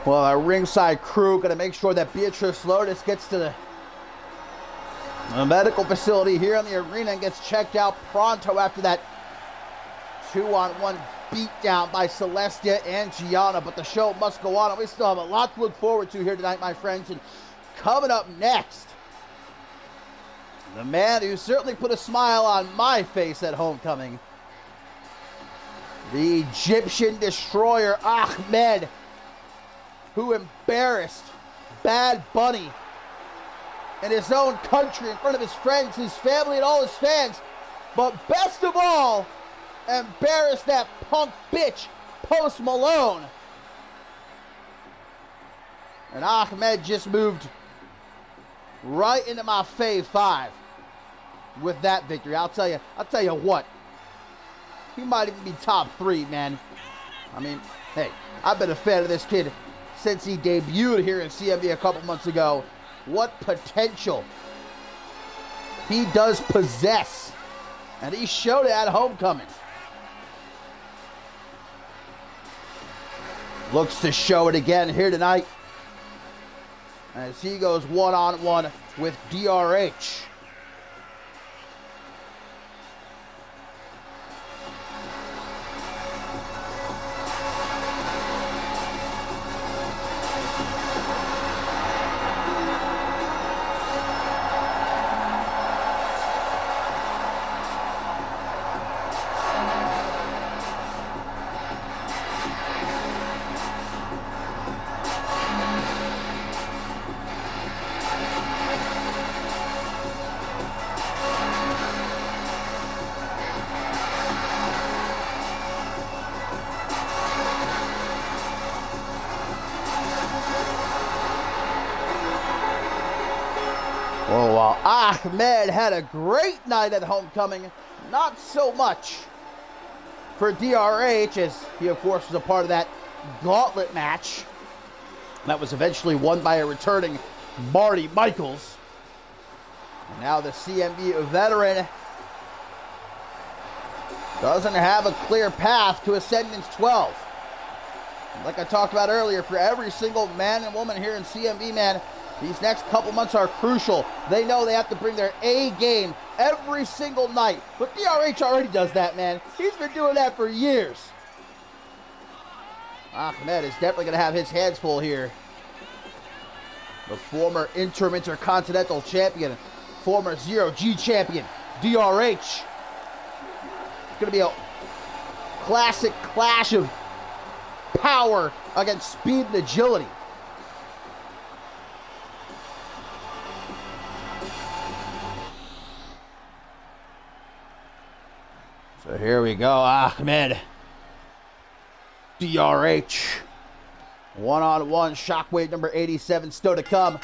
Well, our ringside crew going to make sure that Beatrice Lotus gets to the medical facility here in the arena and gets checked out pronto after that 2-on-1 beatdown by Celestia and Gianna. But the show must go on, and we still have a lot to look forward to here tonight, my friends. And coming up next, the man who certainly put a smile on my face at Homecoming, the Egyptian destroyer Ahmed, who embarrassed Bad Bunny in his own country in front of his friends, his family, and all his fans. But best of all, embarrassed that punk bitch Post Malone. And Ahmed just moved right into my fave 5 with that victory. I'll tell you what, he might even be top 3, man. I mean, hey, I've been a fan of this kid since he debuted here in CMV a couple months ago. What potential he does possess, and he showed it at Homecoming. Looks to show it again here tonight as he goes one-on-one with DRH. Oh, while Ahmed had a great night at Homecoming, not so much for DRH, as he, of course, was a part of that gauntlet match that was eventually won by a returning Marty Michaels. And now the CMV veteran doesn't have a clear path to Ascendance 12. Like I talked about earlier, for every single man and woman here in CMV, man, these next couple months are crucial. They know they have to bring their A game every single night. But DRH already does that, man. He's been doing that for years. Ahmed is definitely going to have his hands full here. The former interim intercontinental champion, former Zero-G champion, DRH. It's going to be a classic clash of power against speed and agility. So here we go, Ahmed, DRH, one-on-one, Shockwave number 87 still to come.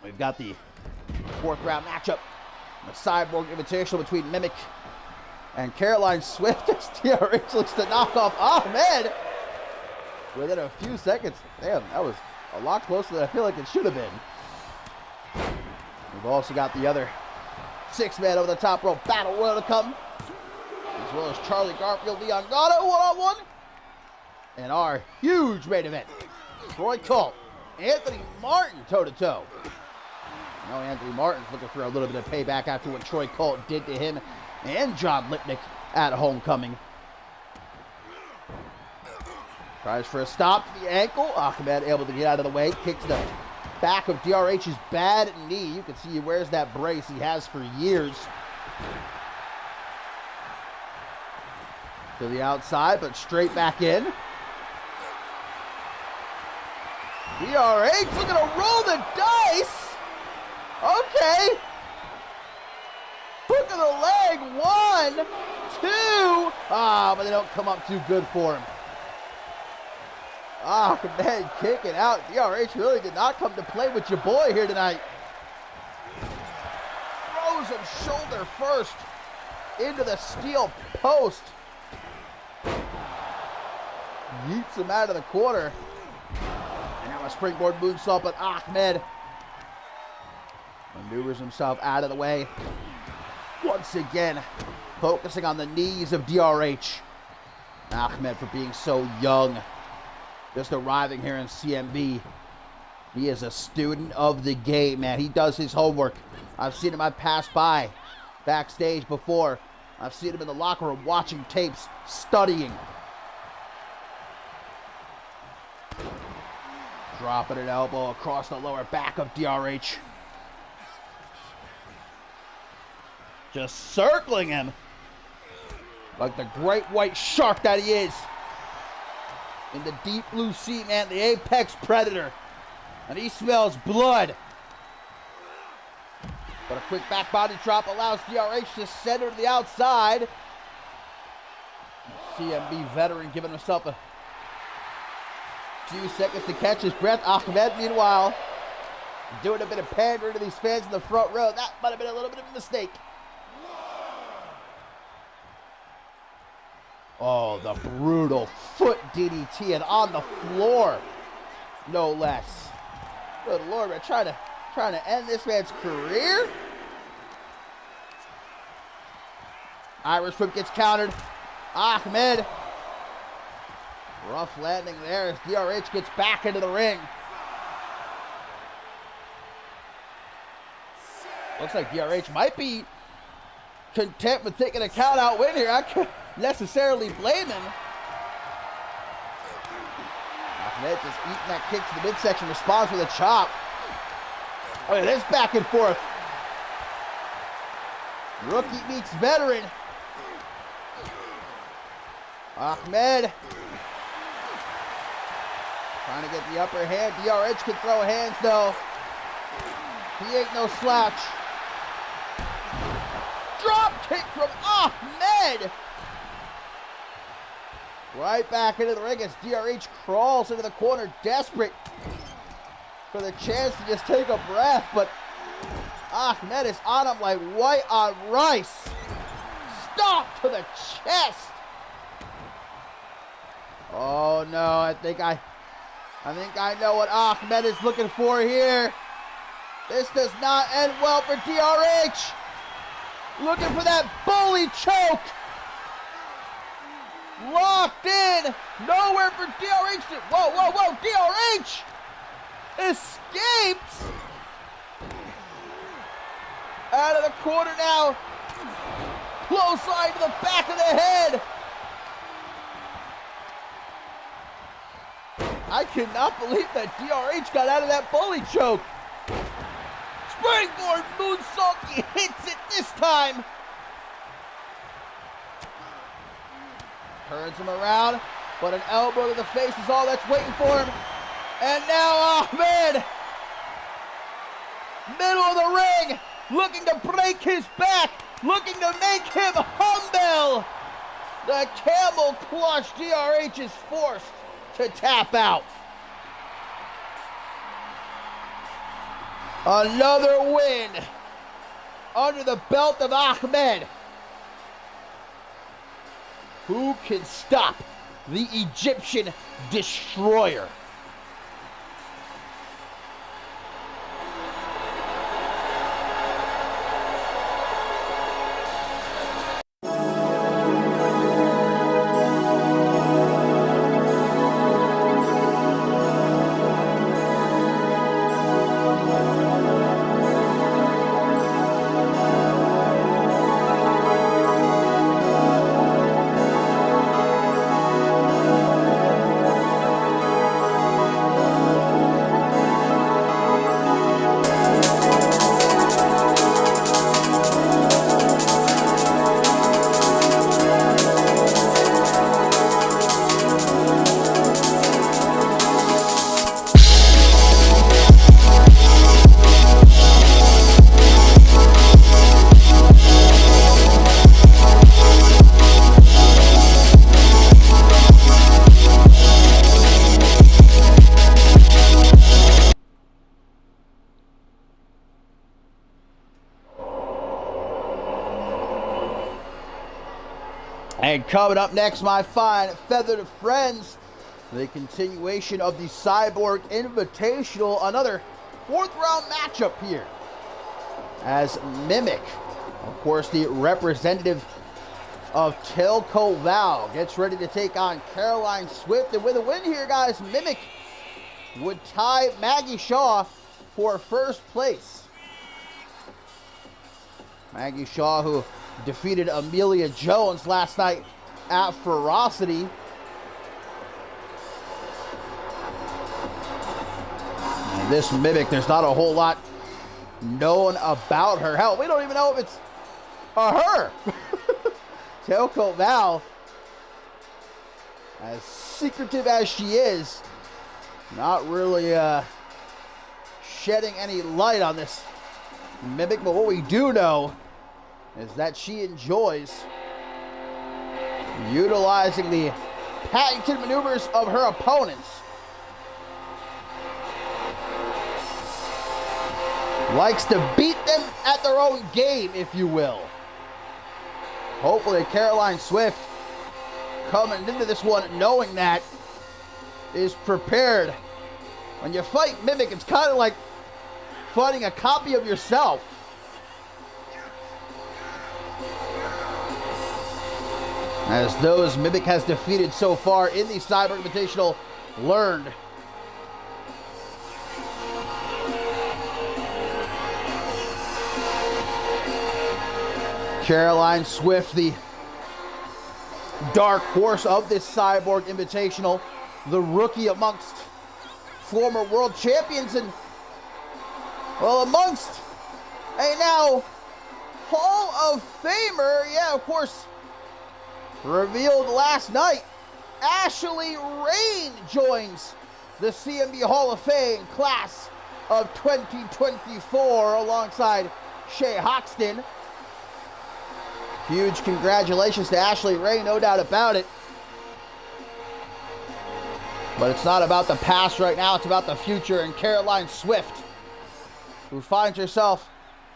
We've got the 4th round matchup, the Cyborg Invitational between Mimic and Caroline Swift as DRH looks to knock off Ahmed within a few seconds. Damn, that was a lot closer than I feel like it should have been. We've also got the other 6-man over the top rope battle royal to come, as well as Charlie Garfield, Leon Gatto one-on-one, and our huge main event, Troy Colt, Anthony Martin toe-to-toe. Now Anthony Martin's looking for a little bit of payback after what Troy Colt did to him and John Lipnick at Homecoming. Tries for a stop to the ankle. Ahmed able to get out of the way, kicks the back of DRH's bad knee. You can see he wears that brace he has for years. To the outside, but straight back in. DRH looking to roll the dice. Okay. Hook of the leg. 1, 2. But they don't come up too good for him. Man, kick it out. DRH really did not come to play with your boy here tonight. Throws him shoulder first into the steel post. Yeets him out of the corner. And now a springboard moonsault, but Ahmed maneuvers himself out of the way. Once again, focusing on the knees of DRH. Ahmed, for being so young, just arriving here in CMV. He is a student of the game, man. He does his homework. I've seen him, I passed by backstage before. I've seen him in the locker room watching tapes, studying. Dropping an elbow across the lower back of DRH. Just circling him like the great white shark that he is. In the deep blue sea, man, the apex predator. And he smells blood. But a quick back body drop allows DRH to center to the outside. CMV veteran giving himself a few seconds to catch his breath. Ahmed, meanwhile, doing a bit of pandering to these fans in the front row. That might have been a little bit of a mistake. Oh, the brutal foot DDT and on the floor, no less. Good Lord, man, trying to end this man's career. Irish whip gets countered. Ahmed. Rough landing there as DRH gets back into the ring. Looks like DRH might be content with taking a count-out win here. I can't necessarily blame him. Ahmed just eating that kick to the midsection, responds with a chop. Oh, it is back and forth. Rookie meets veteran. Ahmed trying to get the upper hand. DRH can throw hands though. He ain't no slouch. Drop kick from Ahmed. Right back into the ring as DRH crawls into the corner, desperate for the chance to just take a breath, but Ahmed is on him like white on rice. Stop to the chest. Oh no, I think I know what Ahmed is looking for here. This does not end well for DRH. Looking for that bully choke. Locked in. Nowhere for DRH. Whoa. DRH escapes. Out of the corner now. Close line to the back of the head. I cannot believe that DRH got out of that bully choke. Springboard moonsault. He hits it this time. Turns him around, but an elbow to the face is all that's waiting for him. And now Ahmed, middle of the ring, looking to break his back, looking to make him humble. The camel clutch. DRH is forced to tap out. Another win under the belt of Ahmed. Who can stop the Egyptian destroyer? And coming up next, my fine feathered friends, the continuation of the Cyborg Invitational, another fourth round matchup here. As Mimic, of course, the representative of Tailcoat Val gets ready to take on Caroline Swift. And with a win here, guys, Mimic would tie Maggie Shaw for first place. Maggie Shaw, who defeated Amelia Jones last night at Ferocity. And this Mimic, there's not a whole lot known about her. Hell, we don't even know if it's her. Tailcoat Val, as secretive as she is, not really shedding any light on this Mimic, but what we do know is that she enjoys utilizing the patented maneuvers of her opponents. Likes to beat them at their own game, if you will. Hopefully Caroline Swift, coming into this one knowing that, is prepared. When you fight Mimic, it's kind of like fighting a copy of yourself. As those Mimic has defeated so far in the Cyber Invitational learned. Caroline Swift, the dark horse of this Cyborg Invitational, the rookie amongst former world champions and, well, amongst a now Hall of Famer. Yeah, of course, revealed last night, Ashley Rain joins the CMV Hall of Fame class of 2024 alongside Shay Hoxton. Huge congratulations to Ashley Rain, no doubt about it. But it's not about the past right now, it's about the future. And Caroline Swift, who finds herself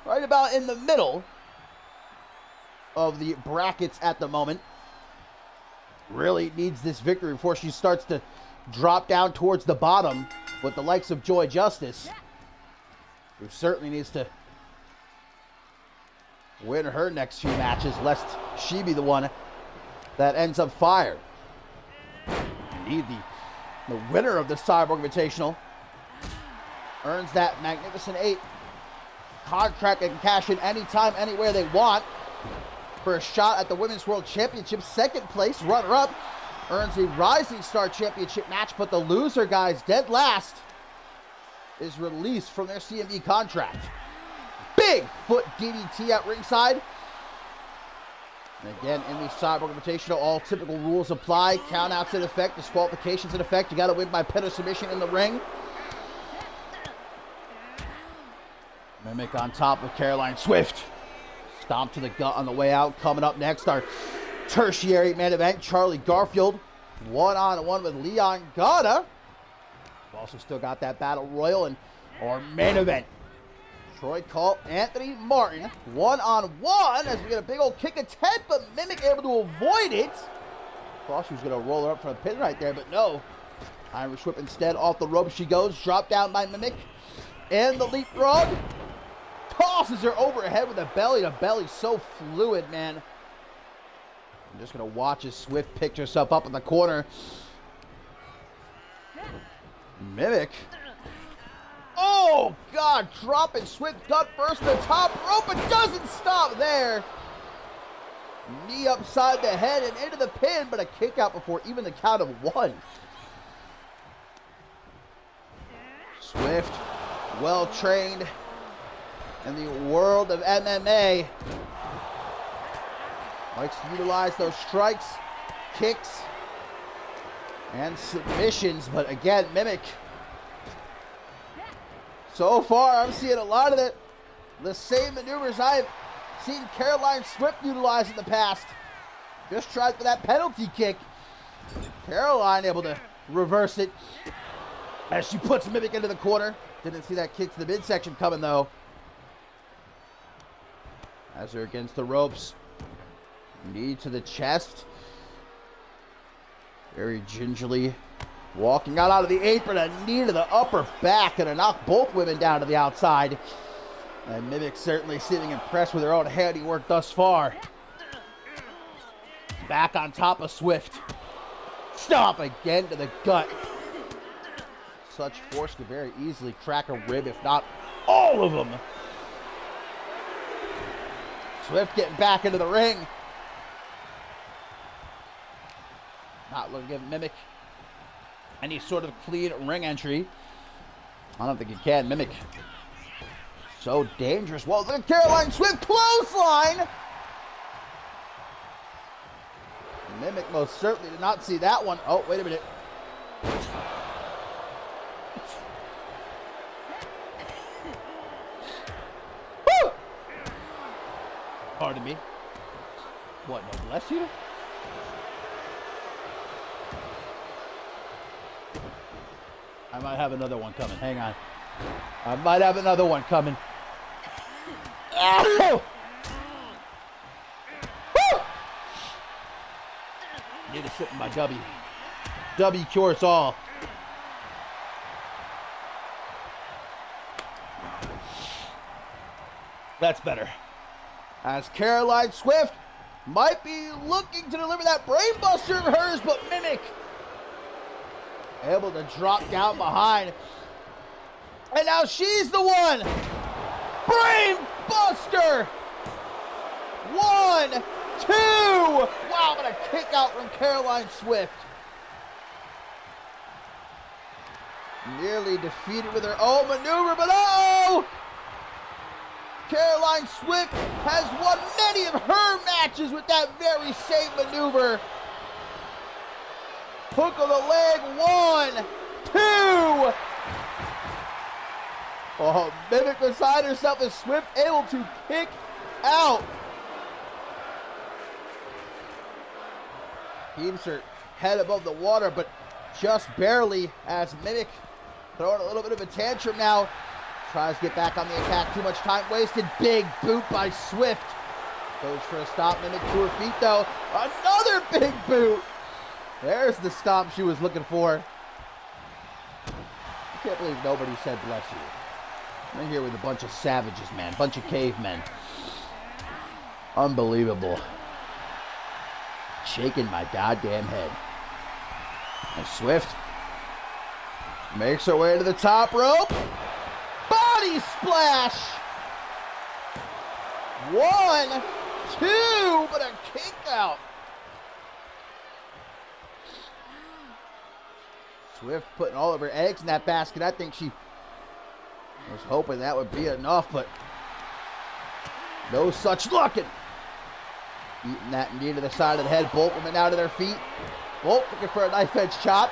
right about in the middle of the brackets at the moment, really needs this victory before she starts to drop down towards the bottom with the likes of Joy Justice, who certainly needs to win her next few matches, lest she be the one that ends up fired. Indeed, the winner of the Cyborg Invitational earns that Magnificent 8 contract and can cash in anytime, anywhere they want for a shot at the Women's World Championship. Second place runner-up earns a Rising Star Championship match, but the loser, guys, dead last, is released from their CMV contract. Big foot DDT at ringside. And again, in the Cyborg Invitational, all typical rules apply. Countouts in effect, disqualifications in effect. You got to win by pin or submission in the ring. Mimic on top of Caroline Swift. Stomp to the gut on the way out. Coming up next, our tertiary main event. Charlie Garfield, one-on-one with Leon Gata. We've also still got that battle royal and our main event. Troy Colt, Anthony Martin, one-on-one as we get a big old kick of 10, but Mimic able to avoid it. Thought she was going to roll her up from the pin right there, but no. Irish whip instead, off the rope she goes, dropped down by Mimic. And the leapfrog tosses her overhead with a belly-to-belly, so fluid, man. I'm just going to watch as Swift picks herself up in the corner. Mimic. Oh, God, dropping Swift gut first to the top rope, but doesn't stop there. Knee upside the head and into the pin, but a kick out before even the count of one. Swift, well trained in the world of MMA. Likes to utilize those strikes, kicks, and submissions, but again, Mimic. So far, I'm seeing a lot of the same maneuvers I've seen Caroline Swift utilize in the past. Just tried for that penalty kick. Caroline able to reverse it as she puts Mimic into the corner. Didn't see that kick to the midsection coming, though. As they're against the ropes. Knee to the chest. Very gingerly walking out of the apron, a knee to the upper back, and to knock both women down to the outside. And Mimic certainly seeming impressed with her own handiwork thus far. Back on top of Swift. Stop again to the gut. Such force could very easily crack a rib, if not all of them. Swift getting back into the ring. Not looking to give Mimic any sort of clean ring entry. I don't think he can. Mimic, so dangerous. Well, the Caroline Swift clothesline. Mimic most certainly did not see that one. Oh, wait a minute. Woo! Pardon me. What, no bless you? I might have another one coming. Hang on. I might have another one coming. Ow! Woo! Need to sip my W. W cures all. That's better. As Caroline Swift might be looking to deliver that brainbuster of hers, but Mimic able to drop down behind. And now she's the one. Brainbuster. 1, 2. Wow, but a kick out from Caroline Swift. Nearly defeated with her own maneuver, but uh-oh! Caroline Swift has won many of her matches with that very same maneuver. Hook of the leg, 1, 2. Oh, Mimic beside herself as Swift able to kick out. Keeps her head above the water, but just barely, as Mimic throwing a little bit of a tantrum now. Tries to get back on the attack. Too much time wasted. Big boot by Swift. Goes for a stop. Mimic to her feet, though. Another big boot. There's the stomp she was looking for. I can't believe nobody said bless you. I'm here with a bunch of savages, man. Bunch of cavemen. Unbelievable. Shaking my goddamn head. And Swift makes her way to the top rope. Body splash. 1, 2, but a kick out. Swift putting all of her eggs in that basket. I think she was hoping that would be enough, but no such luck. Eating that knee to the side of the head. Bolt women out of their feet. Bolt looking for a knife edge chop.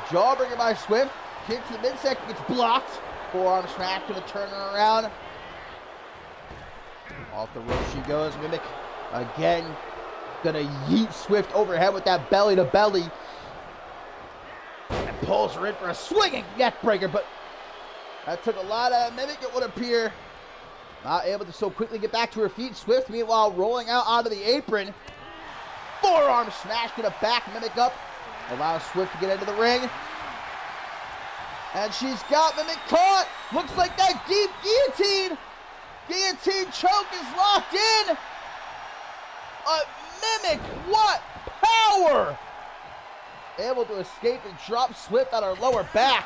Jawbreaker by Swift. Kick to the midsection, gets blocked. Forearm smash, gonna turn her around. Off the rope she goes. Mimic again. Gonna yeet Swift overhead with that belly to belly. And pulls her in for a swinging neck breaker, but that took a lot out of Mimic, it would appear. Not able to so quickly get back to her feet. Swift, meanwhile, rolling out onto the apron. Forearm smash, gonna back Mimic up. Allows Swift to get into the ring. And she's got Mimic caught. Looks like that deep guillotine. Guillotine choke is locked in. Mimic, what power! Able to escape and drop Swift on her lower back.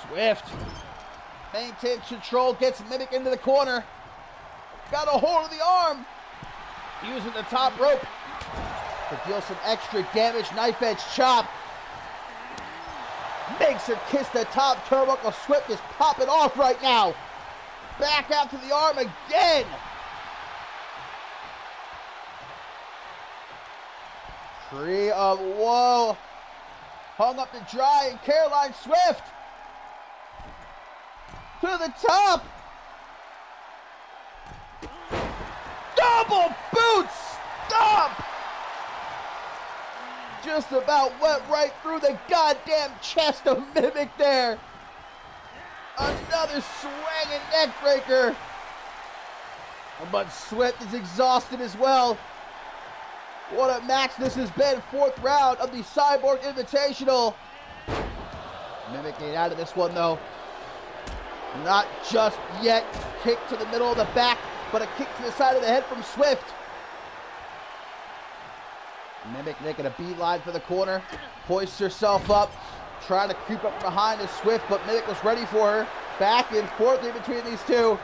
Swift maintains control, gets Mimic into the corner. Got a hold of the arm. Using the top rope to deal some extra damage. Knife edge chop. Makes her kiss the top turnbuckle. Swift is popping off right now. Back out to the arm again. Tree of woe. Hung up to dry, and Caroline Swift to the top. Double boot stomp. Just about went right through the goddamn chest of Mimic there. Another swinging neck breaker. But Swift is exhausted as well. What a match this has been. 4th round of the Cyborg Invitational. Mimic getting out of this one though. Not just yet. Kick to the middle of the back. but a kick to the side of the head from Swift. Mimic making a beeline for the corner, hoists herself up, trying to creep up behind the Swift, but Mimic was ready for her. Back and forth in between these two.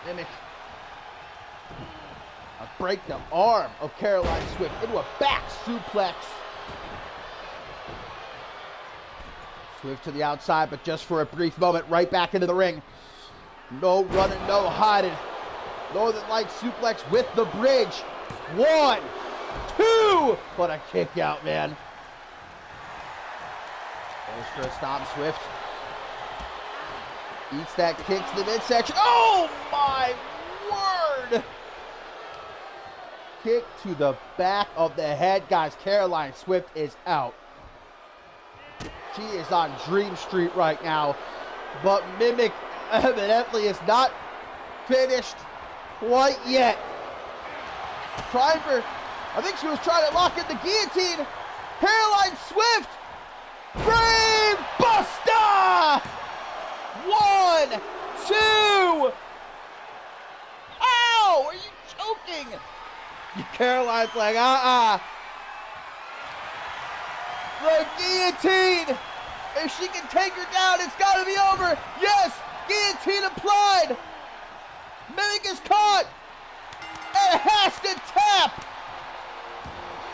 Mimic. Break the arm of Caroline Swift into a back suplex. Swift to the outside, but just for a brief moment, right back into the ring. No running, no hiding. Northern Light suplex with the bridge. 1, 2, what a kick out, man. Goes for a stomp, Swift. Eats that kick to the midsection. Oh my word! Kick to the back of the head. Guys, Caroline Swift is out. She is on Dream Street right now. But Mimic evidently is not finished quite yet. I think she was trying to lock in the guillotine. Caroline Swift. Brave Buster. 1, 2. Ow, are you joking? Caroline's like, The guillotine! If she can take her down, it's gotta be over! Yes! Guillotine applied! Mimic is caught! And has to tap!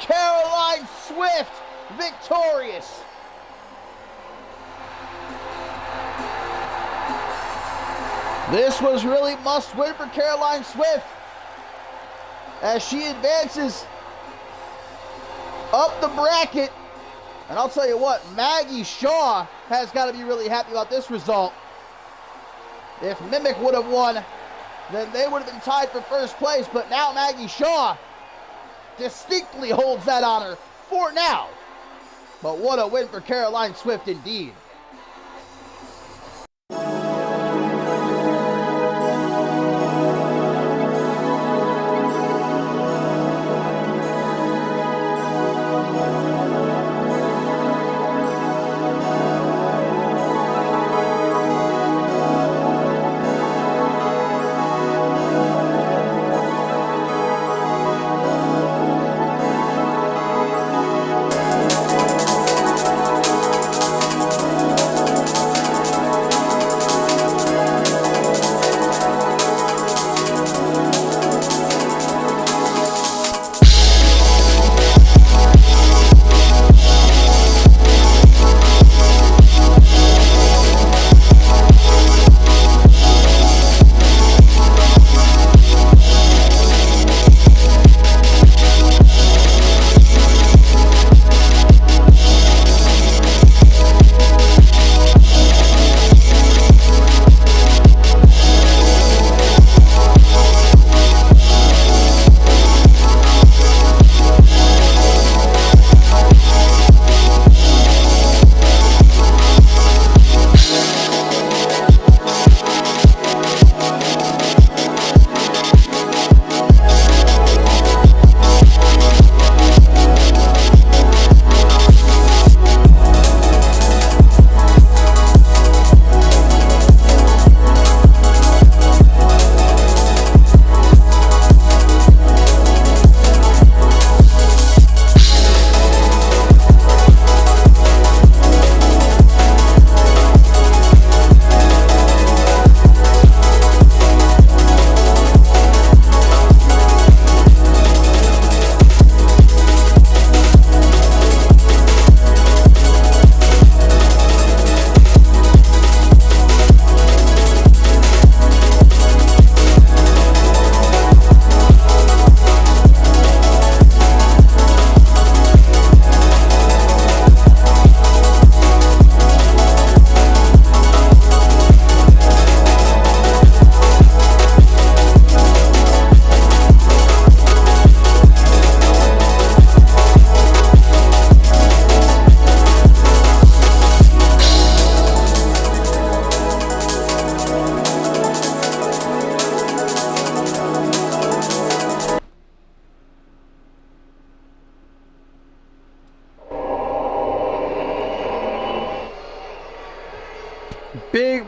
Caroline Swift, victorious! This was really must win for Caroline Swift as she advances up the bracket. And I'll tell you what, Maggie Shaw has got to be really happy about this result. If Mimic would have won, then they would have been tied for first place. But now Maggie Shaw distinctly holds that honor for now. But what a win for Caroline Swift indeed.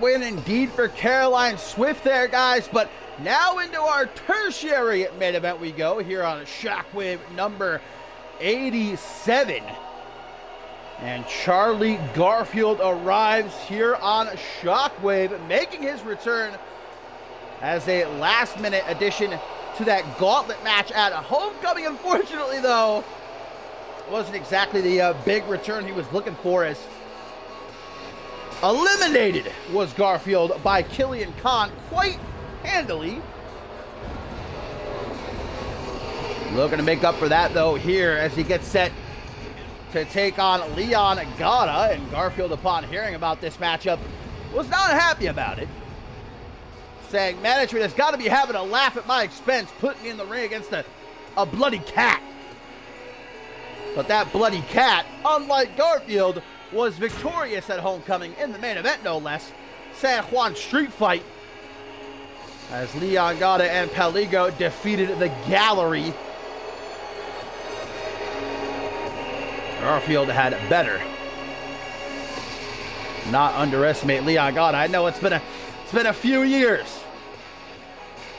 win indeed for Caroline Swift there, guys. But now into our tertiary main event we go here on Shockwave number 87. And Charlie Garfield arrives here on Shockwave, making his return as a last-minute addition to that gauntlet match at Homecoming. Unfortunately, though, wasn't exactly the big return he was looking for, as eliminated was Garfield by Killian Khan quite handily. Looking to make up for that, though, here as he gets set to take on Leon Gata. And Garfield, upon hearing about this matchup, was not happy about it, saying, "Management has got to be having a laugh at my expense, putting me in the ring against a bloody cat." But that bloody cat, unlike Garfield, was victorious at Homecoming in the main event, no less. San Juan Street Fight, as Leon Gata and Peligro defeated the Gallery. Garfield had better not underestimate Leon Gata. I know it's been a few years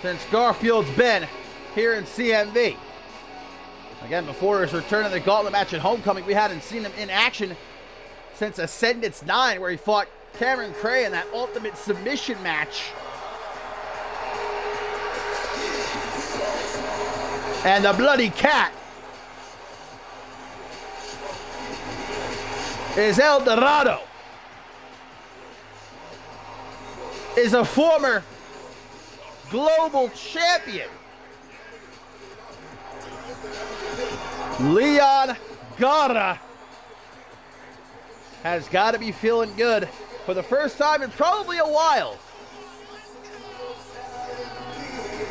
since Garfield's been here in CMV. Again, before his return in the gauntlet match at Homecoming, we hadn't seen him in action since Ascendance 9, where he fought Cameron Cray in that ultimate submission match. And the bloody cat is El Dorado, is a former global champion. Leon Gata has got to be feeling good for the first time in probably a while.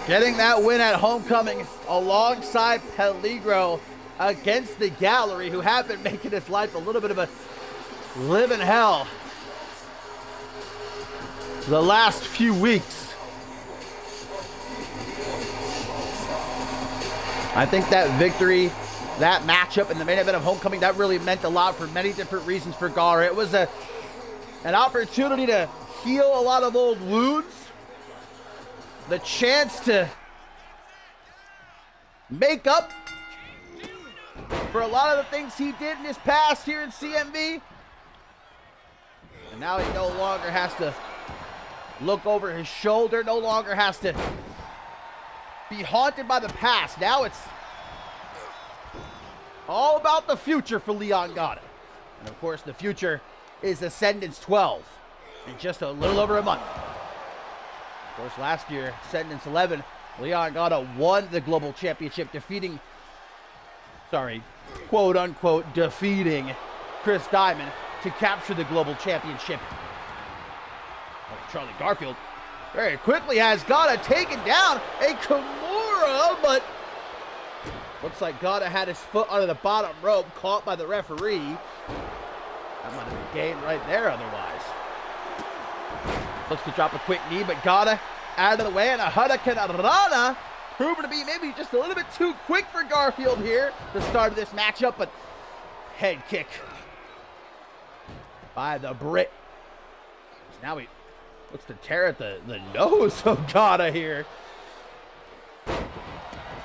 Getting that win at Homecoming alongside Peligro against the Gallery, who have been making his life a little bit of a living hell the last few weeks. I think that victory, that matchup in the main event of Homecoming, that really meant a lot for many different reasons for Gata. It was an opportunity to heal a lot of old wounds, the chance to make up for a lot of the things he did in his past here in CMV. And now he no longer has to look over his shoulder, no longer has to be haunted by the past. Now it's all about the future for Leon Gata. And of course, the future is Ascendance 12 in just a little over a month. Of course, last year, Ascendance 11, Leon Gata won the Global Championship, quote unquote, defeating Chris Diamond to capture the Global Championship. Charlie Garfield very quickly has Gata taken down a Kimura, but looks like Gata had his foot under the bottom rope, caught by the referee. That might have been game right there otherwise. Looks to drop a quick knee, but Gata out of the way, and a Hurricanrana proven to be maybe just a little bit too quick for Garfield here to start this matchup, but head kick by the Brit. Now he looks to tear at the nose of Gata here.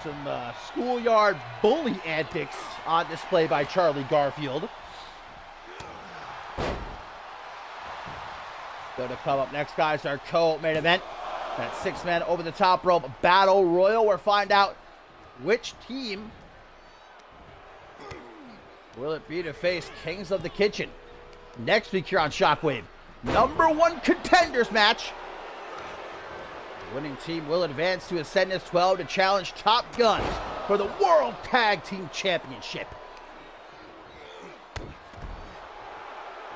Some schoolyard bully antics on display by Charlie Garfield. Going to come up next, guys, our co-main event. That six-man over-the-top rope battle royal. We'll find out which team will it be to face Kings of the Kitchen next week here on Shockwave. #1 contenders match. The winning team will advance to Ascendance 12 to challenge Top Guns for the World Tag Team Championship.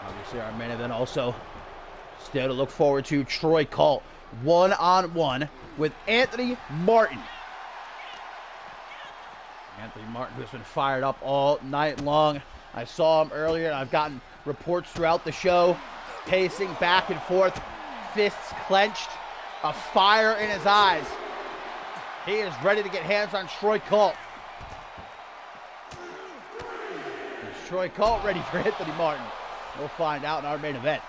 Obviously, our main event also still to look forward to. Troy Colt one-on-one with Anthony Martin. Anthony Martin, who's been fired up all night long. I saw him earlier, and I've gotten reports throughout the show, pacing back and forth, fists clenched, a fire in his eyes. He is ready to get hands on Troy Colt. Is Troy Colt ready for Anthony Martin? We'll find out in our main event.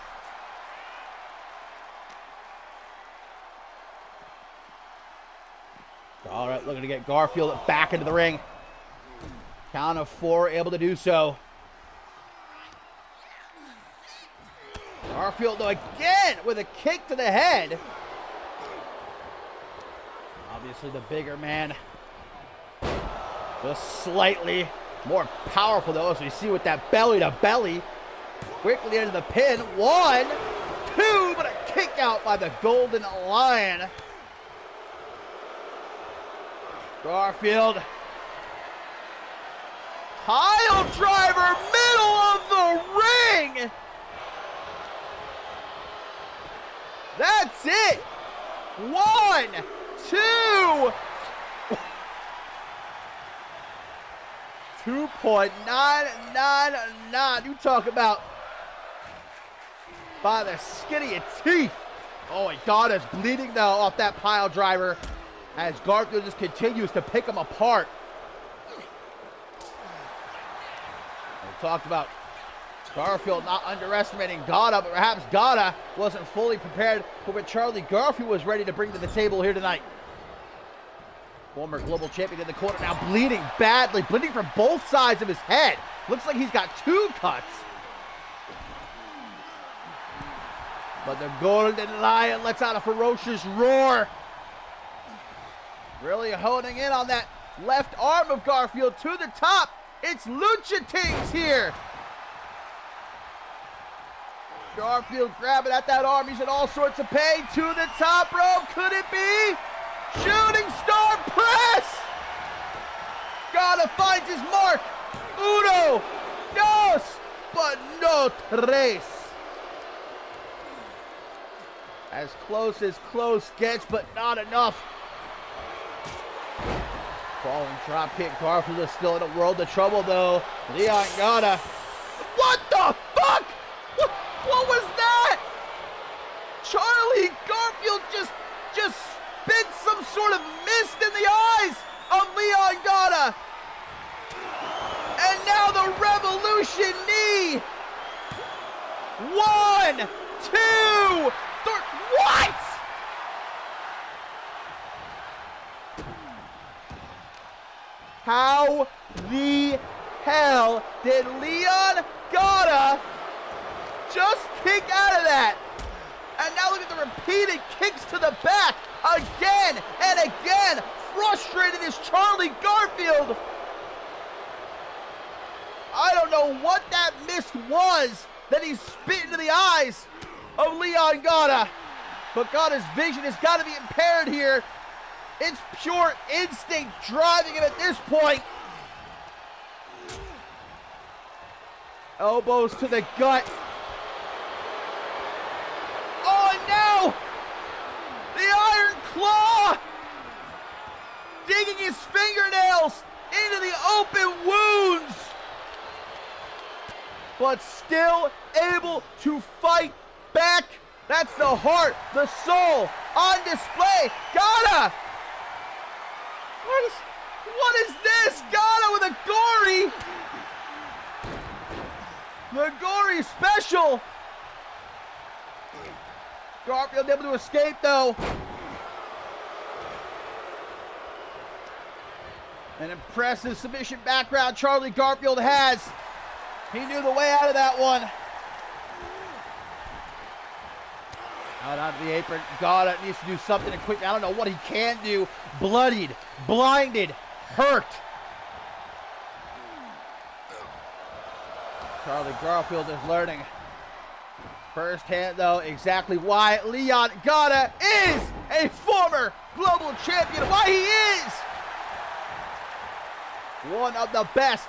All right, looking to get Garfield back into the ring. Count of 4, able to do so. Garfield, though, again with a kick to the head. Obviously, the bigger man. Just slightly more powerful, though, as we see with that belly to belly. Quickly into the pin. 1, 2, but a kick out by the Golden Lion. Garfield. Pile driver, middle of the ring. That's it. 1, 2. 2.999. You talk about by the skin of your teeth. Oh my God, is bleeding though off that pile driver as Garfield just continues to pick him apart. We talked about Garfield not underestimating Gata, but perhaps Gata wasn't fully prepared for what Charlie Garfield was ready to bring to the table here tonight. Former global champion in the corner now bleeding badly, bleeding from both sides of his head. Looks like he's got 2 cuts. But the Golden Lion lets out a ferocious roar. Really honing in on that left arm of Garfield to the top. It's Lucha Tings here. Garfield grabbing at that arm. He's in all sorts of pain. To the top rope. Could it be? Shooting star press. Gata finds his mark. 1, 2, but no tres. As close gets, but not enough. Falling dropkick. Garfield is still in a world of trouble, though. Leon Gata. What the fuck? What was that? Charlie Garfield just spit some sort of mist in the eyes of Leon Gata. And now the Revolution knee. 1, 2, 3. What? How the hell did Leon Gata just kick out of that? And now look at the repeated kicks to the back again and again. Frustrated is Charlie Garfield. I don't know what that mist was that he spit into the eyes of Leon Gata. But Gata's vision has got to be impaired here. It's pure instinct driving him at this point. Elbows to the gut. Oh, and now the Iron Claw digging his fingernails into the open wounds, but still able to fight back. That's the heart, the soul on display. Gata! What is this? Gata with a gory! The gory special! Garfield able to escape though. An impressive submission background Charlie Garfield has. He knew the way out of that one. Out onto the apron. Gata needs to do something quick. I don't know what he can do. Bloodied, blinded, hurt. Charlie Garfield is learning firsthand, though, exactly why Leon Gata is a former global champion. Why he is one of the best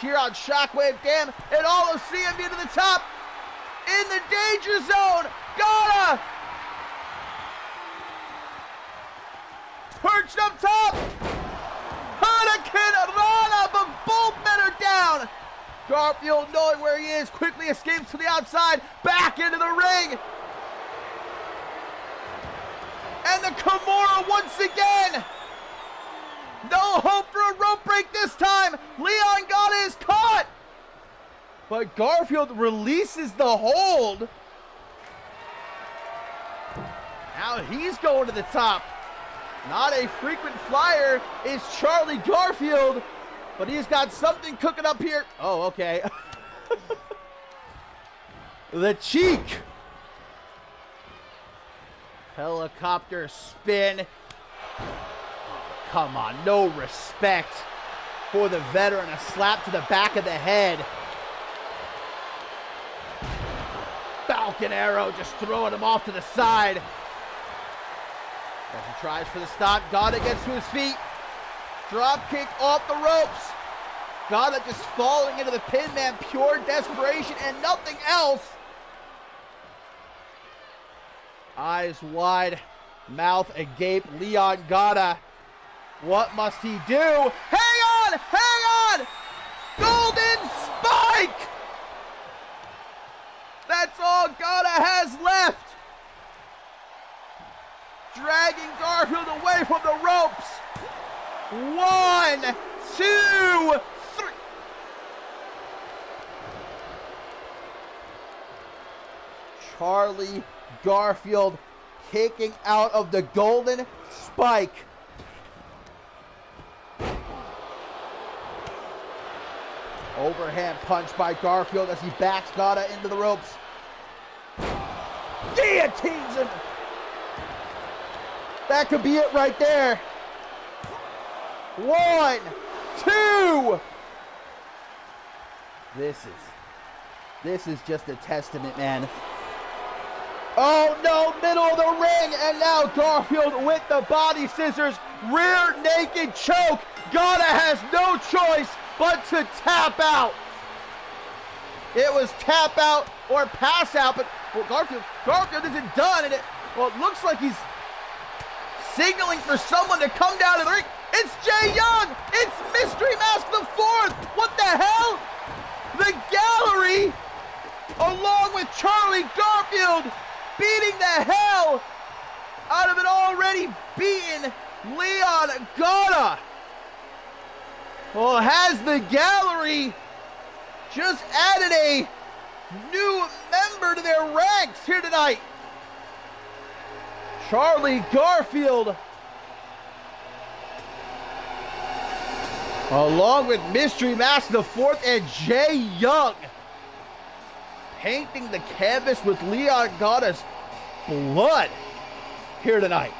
here on Shockwave. Damn, and all of CMV to the top. In the danger zone, Gata perched up top. Hurricane Rana, but both men are down. Garfield, knowing where he is, quickly escapes to the outside, back into the ring. And the Kimura once again. No hope for a rope break this time. Leon Gata is caught. But Garfield releases the hold. Now he's going to the top. Not a frequent flyer is Charlie Garfield, but he's got something cooking up here. Oh, okay. The cheek. Helicopter spin. Come on, no respect for the veteran. A slap to the back of the head. Falcon arrow just throwing him off to the side. As he tries for the stop, Gata gets to his feet. Drop kick off the ropes. Gata just falling into the pin, man. Pure desperation and nothing else. Eyes wide, mouth agape. Leon Gata. What must he do? Hang on! Hang on! Golden Spike! That's all Gata has left. Dragging Garfield away from the ropes. 1, 2, 3. Charlie Garfield kicking out of the Golden Spike. Overhand punch by Garfield as he backs Gata into the ropes. Guillotines him. That could be it right there. 1, 2. This is just a testament, man. Oh no, middle of the ring, and now Garfield with the body scissors, rear naked choke. Gata has no choice but to tap out. It was tap out or pass out, but well, Garfield isn't done, and it looks like he's signaling for someone to come down to the ring. It's Jay Young. It's Mystery Mask the Fourth. What the hell? The gallery, along with Charlie Garfield, beating the hell out of an already beaten Leon Gata. Well, has the gallery just added a new member to their ranks here tonight? Charlie Garfield, along with Mystery Mask the Fourth and Jay Young, painting the canvas with Leon Gata's blood here tonight.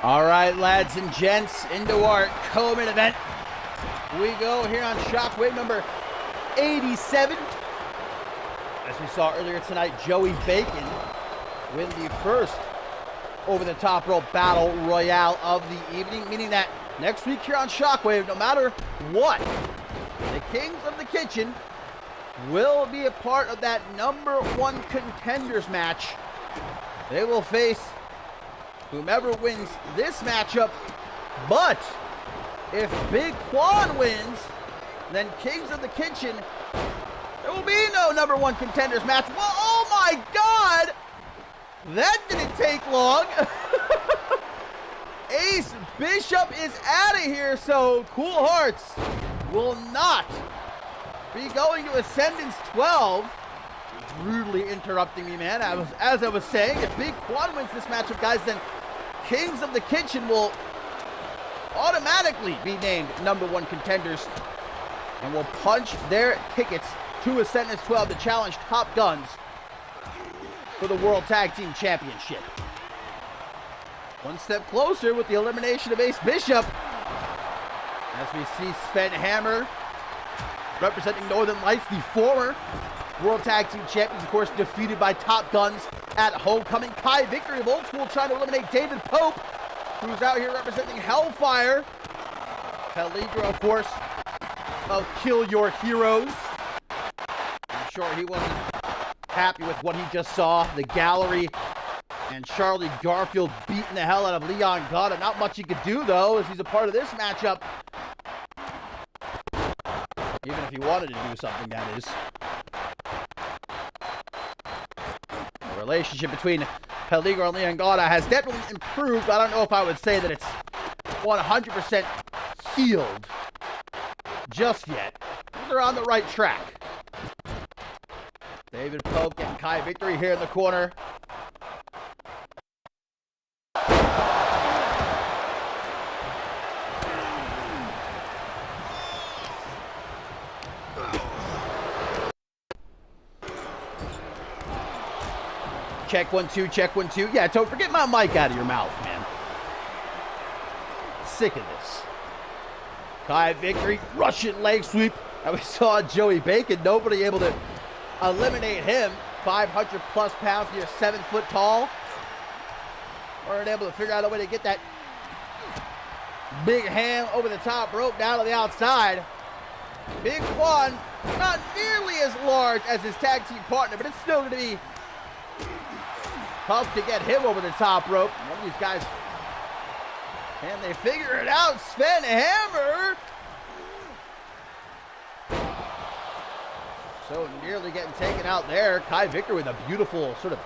All right, lads and gents, into our co-main event we go here on Shockwave number 87. As we saw earlier tonight, Joey Bacon win the first over-the-top rope battle royale of the evening, meaning that next week here on Shockwave, no matter what, the Kings of the Kitchen will be a part of that number one contenders match. They will face whomever wins this matchup, but if Big Quan wins, then Kings of the Kitchen, there will be no number one contenders match. Well, oh my God! That didn't take long. Ace Bishop is out of here, so Cool Hearts will not be going to Ascendance 12. Rudely interrupting me, man. As I was saying, if Big Quan wins this matchup, guys, then Kings of the Kitchen will automatically be named number one contenders and will punch their tickets to Ascendance 12 to challenge Top Guns for the World Tag Team Championship. One step closer with the elimination of Ace Bishop, as we see Sven Hammer representing Northern Lights, the former World Tag Team Champions, of course, defeated by Top Guns at Homecoming. Kai Victory of Old School trying to eliminate David Pope, who's out here representing Hellfire. Peligro, of course, of Kill Your Heroes. I'm sure he wasn't happy with what he just saw. The Gallery and Charlie Garfield beating the hell out of Leon Gata. Not much he could do, though, as he's a part of this matchup. Even if he wanted to do something, that is. The relationship between Peligro and Leon Gata has definitely improved. I don't know if I would say that it's 100% healed just yet. They're on the right track. David Pope getting Kai Victory here in the corner. Check 1 2, check 1 2. Yeah, don't forget my mic out of your mouth, man. Sick of this. Kai Victory, Russian leg sweep. And we saw Joey Bacon, nobody able to eliminate him. 500 plus pounds, you're 7 foot tall. Weren't able to figure out a way to get that big hand over the top rope down to the outside. Big Quan, not nearly as large as his tag team partner, but it's still going to be tough to get him over the top rope. One of these guys, can they figure it out? Sven Hammer. So nearly getting taken out there. Kai Victor with a beautiful sort of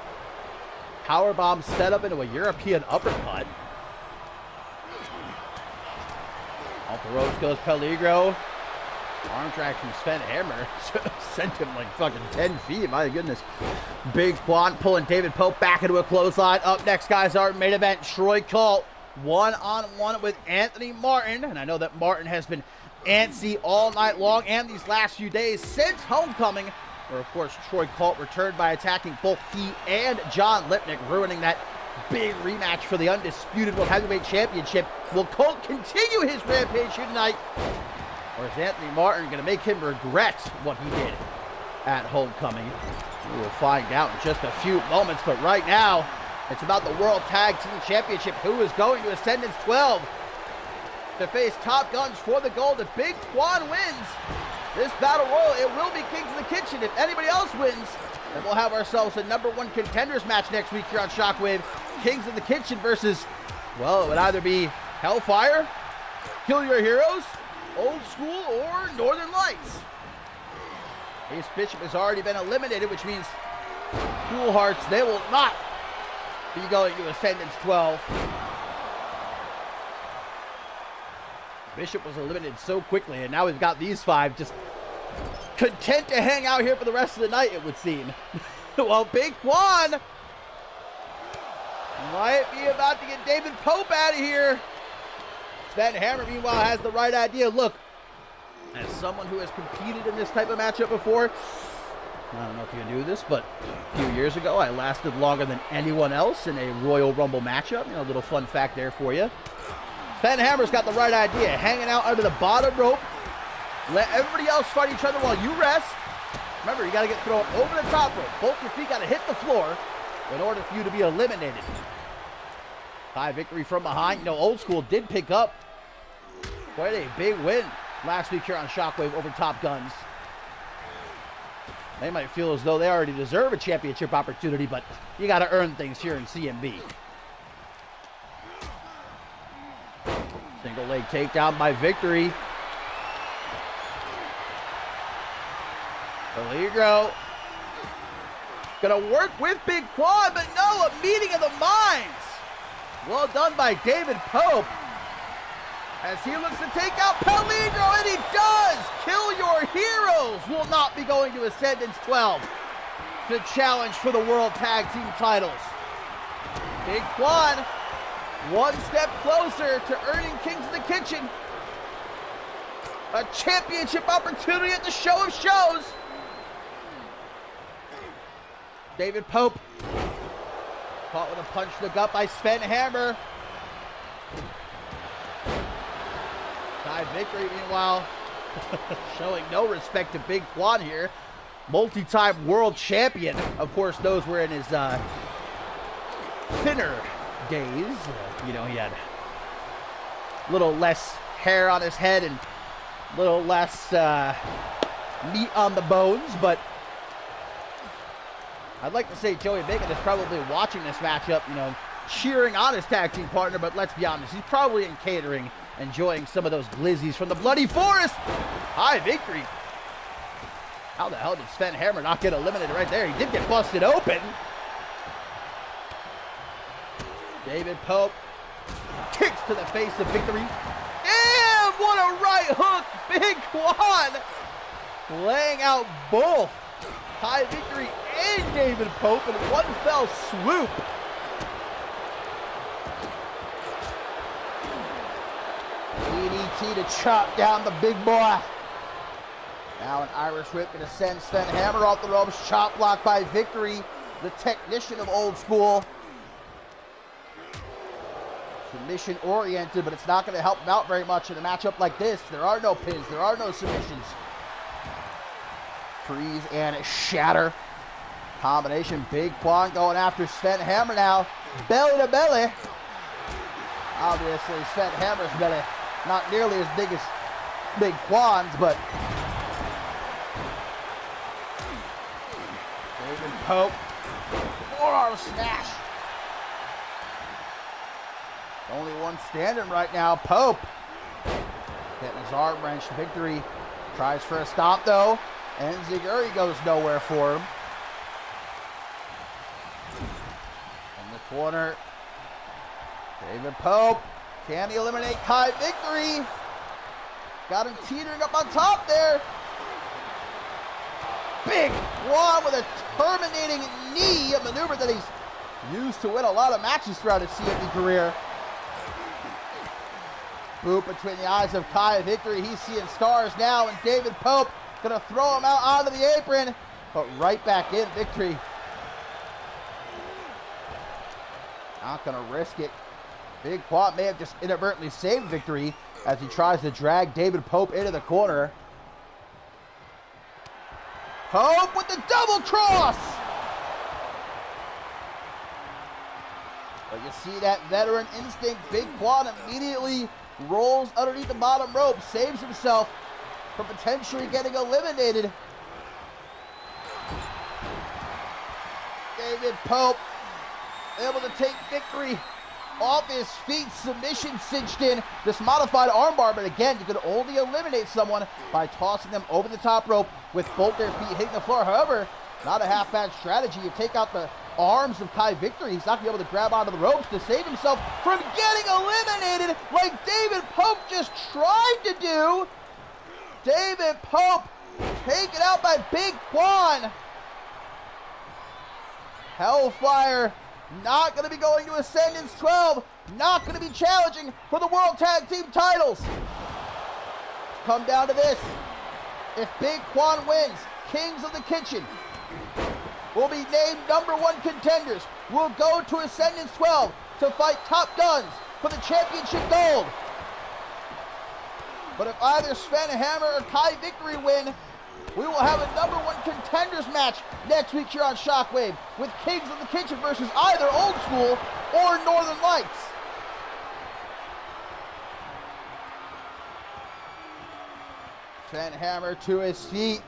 powerbomb setup into a European uppercut. Off the ropes goes Peligro. Arm drag from Sven Hammer. Sent him like fucking 10 feet. My goodness. Big Quan pulling David Pope back into a clothesline. Up next, guys, our main event. Troy Colt one-on-one with Anthony Martin. And I know that Martin has been antsy all night long and these last few days since Homecoming, where, of course, Troy Colt returned by attacking both he and John Lipnick, ruining that big rematch for the undisputed World Heavyweight Championship. Will Colt continue his rampage here tonight, or is Anthony Martin going to make him regret what he did at Homecoming? We will find out in just a few moments, but right now, it's about the World Tag Team Championship. Who is going to Ascendance 12 to face Top Guns for the gold? If Big Quan wins this Battle Royal, it will be Kings of the Kitchen. If anybody else wins, then we'll have ourselves a number one contenders match next week here on Shockwave. Kings of the Kitchen versus, well, it would either be Hellfire, Kill Your Heroes, Old School, or Northern Lights. Ace Bishop has already been eliminated, which means Cool Hearts, they will not be going to Ascendance 12. Bishop was eliminated so quickly, and now we've got these five just content to hang out here for the rest of the night, it would seem. Well, Big Quan might be about to get David Pope out of here. Sven Hammer, meanwhile, has the right idea. Look, as someone who has competed in this type of matchup before, I don't know if you knew this, but a few years ago, I lasted longer than anyone else in a Royal Rumble matchup. You know, a little fun fact there for you. Sven Hammer's got the right idea. Hanging out under the bottom rope. Let everybody else fight each other while you rest. Remember, you got to get thrown over the top rope. Both your feet got to hit the floor in order for you to be eliminated. High victory from behind. You know, Old School did pick up quite a big win last week here on Shockwave over Top Guns. They might feel as though they already deserve a championship opportunity, but you got to earn things here in CMV. Single leg takedown by Victory. Peligro gonna work with Big Quad, but no, a meeting of the minds. Well done by David Pope as he looks to take out Peligro, and he does! Kill Your Heroes will not be going to Ascendance 12 to challenge for the World Tag Team titles. Big Quad one step closer to earning Kings of the Kitchen a championship opportunity at the Show of Shows. David Pope caught with a punch to the gut by Sven Hammer. High victory, meanwhile, showing no respect to Big Quad here. Multi-time world champion. Of course, those were in his thinner days. You know, he had a little less hair on his head and a little less meat on the bones, but I'd like to say Joey Bacon is probably watching this matchup, you know, cheering on his tag team partner, but let's be honest, he's probably in catering, enjoying some of those glizzies from the Bloody Forest. High victory. How the hell did Sven Hammer not get eliminated right there? He did get busted open. David Pope kicks to the face of Victory. Damn, what a right hook. Big Quad laying out both High Victory and David Pope in one fell swoop. DDT to chop down the big boy. Now an Irish whip going to send Sven Hammer off the ropes. Chop block by Victory, the technician of Old School. Submission oriented, but it's not going to help him out very much in a matchup like this. There are no pins, there are no submissions. Freeze and shatter. Combination. Big Quad going after Sven Hammer now. Belly to belly. Obviously, Sven Hammer's belly not nearly as big as Big Quad's, but David Pope. Forearm smash. Only one standing right now. Pope getting his arm wrenched. Victory tries for a stop though. And Ziguri goes nowhere for him. In the corner, David Pope. Can he eliminate Kai Victory? Got him teetering up on top there. Big Quad with a terminating knee, a maneuver that he's used to win a lot of matches throughout his CMV career. Boot between the eyes of Kai Victory. He's seeing stars now, and David Pope gonna throw him out onto the apron, but right back in. Victory not gonna risk it. Big Quad may have just inadvertently saved Victory as he tries to drag David Pope into the corner. Pope with the double cross! But you see that veteran instinct. Big Quad immediately rolls underneath the bottom rope, saves himself from potentially getting eliminated. David Pope able to take Victory off his feet. Submission cinched in. This modified armbar, but again, you can only eliminate someone by tossing them over the top rope with both their feet hitting the floor. However, not a half-bad strategy. You take out the arms of Kai Victory. He's not going to be able to grab onto the ropes to save himself from getting eliminated like David Pope just tried to do. David Pope taken out by Big Quad. Hellfire not going to be going to Ascendance 12. Not going to be challenging for the World Tag Team titles. Come down to this. If Big Quad wins Kings of the Kitchen will be named #1 contenders, will go to Ascendance 12 to fight Top Guns for the championship gold. But if either Sven Hammer or Kai Victory win, we will have a #1 contenders match next week here on Shockwave with Kings of the Kitchen versus either Old School or Northern Lights. Sven Hammer to his feet.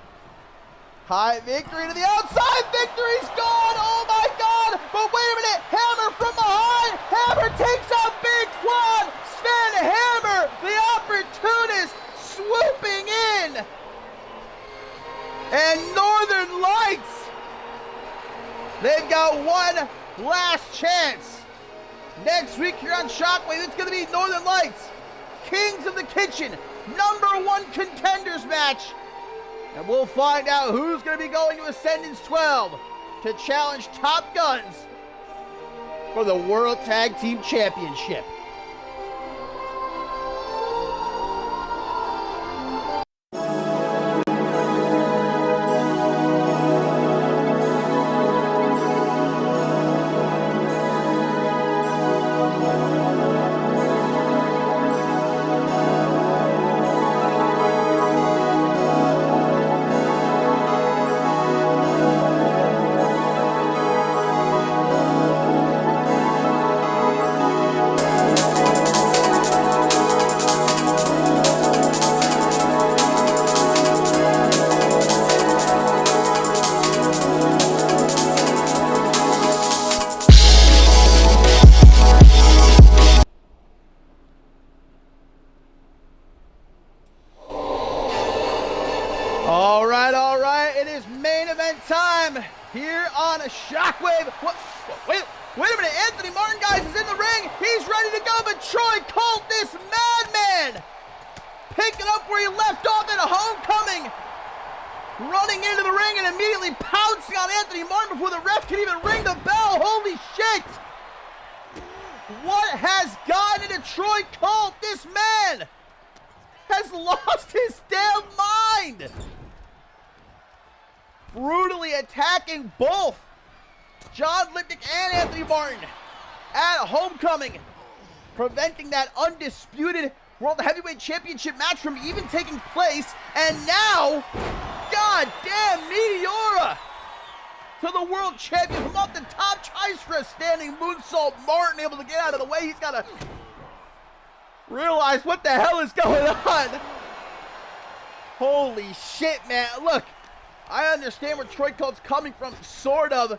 Kai Victory to the outside. Victory's gone. Oh my God. But wait a minute. Hammer from behind. Hammer takes out Big Quan. Sven Hammer, the opportunist, swooping in. And Northern Lights, they've got one last chance. Next week here on Shockwave, it's going to be Northern Lights, Kings of the Kitchen, #1 contenders match. And we'll find out who's going to be going to Ascendance 12 to challenge Top Guns for the World Tag Team Championship. All right, it is main event time here on a Shockwave. Wait a minute, Anthony Martin, guys, is in the ring. He's ready to go, but Troy Colt, this madman, picking up where he left off at a homecoming, running into the ring and immediately pouncing on Anthony Martin before the ref can even ring the bell. Holy shit! What has gotten into Troy Colt? This man has lost his damn mind. Brutally attacking both John Lipnick and Anthony Martin at homecoming, preventing that undisputed World Heavyweight Championship match from even taking place. And now, goddamn Meteora to the world champion from off the top, tries for a standing moonsault. Martin able to get out of the way. He's got to realize what the hell is going on. Holy shit, man. Look, I understand where Troy Colt's coming from, sort of.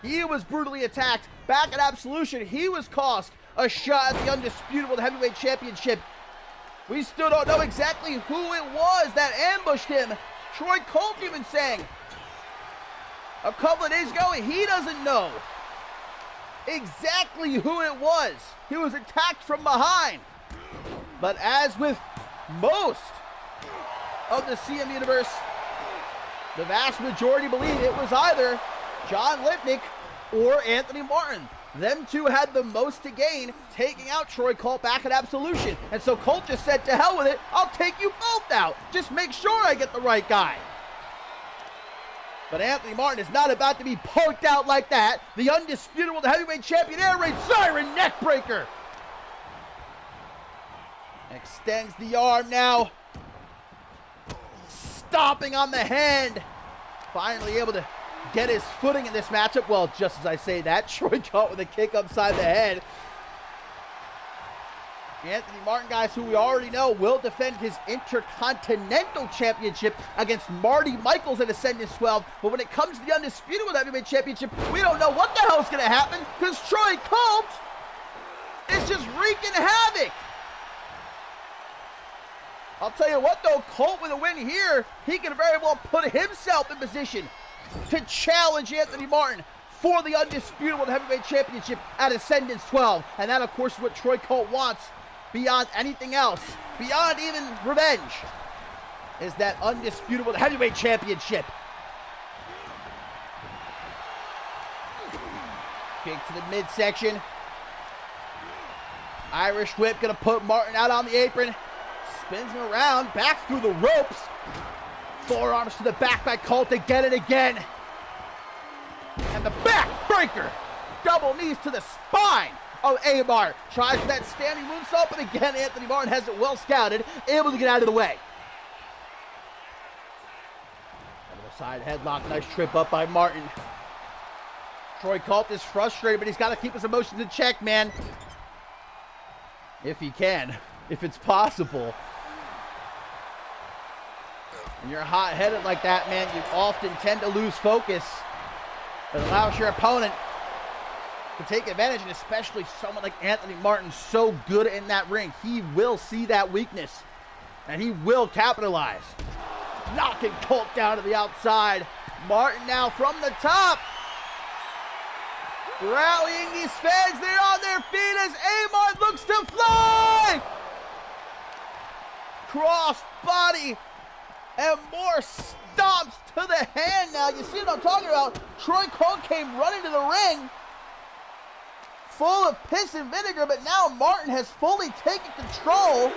He was brutally attacked. Back at Absolution, he was cost a shot at the Undisputed World Heavyweight Championship. We still don't know exactly who it was that ambushed him. Troy Colt even saying a couple of days ago he doesn't know exactly who it was. He was attacked from behind. But as with most of the CM universe, the vast majority believe it was either John Lipnick or Anthony Martin. Them two had the most to gain, taking out Troy Colt back at Absolution. And so Colt just said, to hell with it, I'll take you both out. Just make sure I get the right guy. But Anthony Martin is not about to be punked out like that. The Undisputed World Heavyweight Champion, Air Raid Siren Neckbreaker. Extends the arm now. Stomping on the hand. Finally able to get his footing in this matchup. Well, just as I say that, Troy Colt with a kick upside the head. Anthony Martin, guys, who we already know will defend his Intercontinental Championship against Marty Michaels at Ascendance 12. But when it comes to the Undisputed World Heavyweight Championship, we don't know what the hell is going to happen, because Troy Colt is just wreaking havoc. I'll tell you what, though, Colt with a win here, he can very well put himself in position to challenge Anthony Martin for the Undisputed World Heavyweight Championship at Ascendance 12. And that, of course, is what Troy Colt wants beyond anything else, beyond even revenge, is that Undisputed World Heavyweight Championship. Kick to the midsection. Irish whip, gonna put Martin out on the apron. Spins him around, back through the ropes. Forearms to the back by Colt to get it again. Backbreaker. Double knees to the spine of Amar. Tries that standing moonsault, but again, Anthony Martin has it well scouted, able to get out of the way. Over the side headlock, nice trip up by Martin. Troy Colt is frustrated, but he's got to keep his emotions in check, man. If he can, if it's possible. When you're hot-headed like that, man, you often tend to lose focus. It allows your opponent to take advantage, and especially someone like Anthony Martin, so good in that ring. He will see that weakness, and he will capitalize. Knocking Colt down to the outside. Martin now from the top. Rallying these fans, they're on their feet as Amar looks to fly! Cross body, and more stomps to the hand now. You see what I'm talking about? Troy Colt came running to the ring, full of piss and vinegar, but now Martin has fully taken control.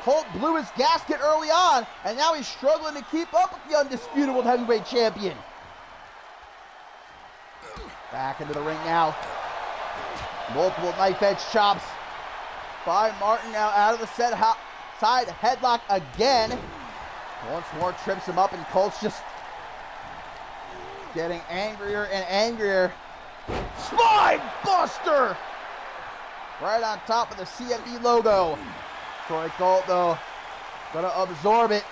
Colt blew his gasket early on, and now he's struggling to keep up with the undisputed World Heavyweight Champion. Back into the ring now. Multiple knife edge chops by Martin now out of the side headlock again. Once more trips him up, and Colt's just getting angrier and angrier. Spine buster! Right on top of the CMV logo. Troy Colt, though, gonna absorb it.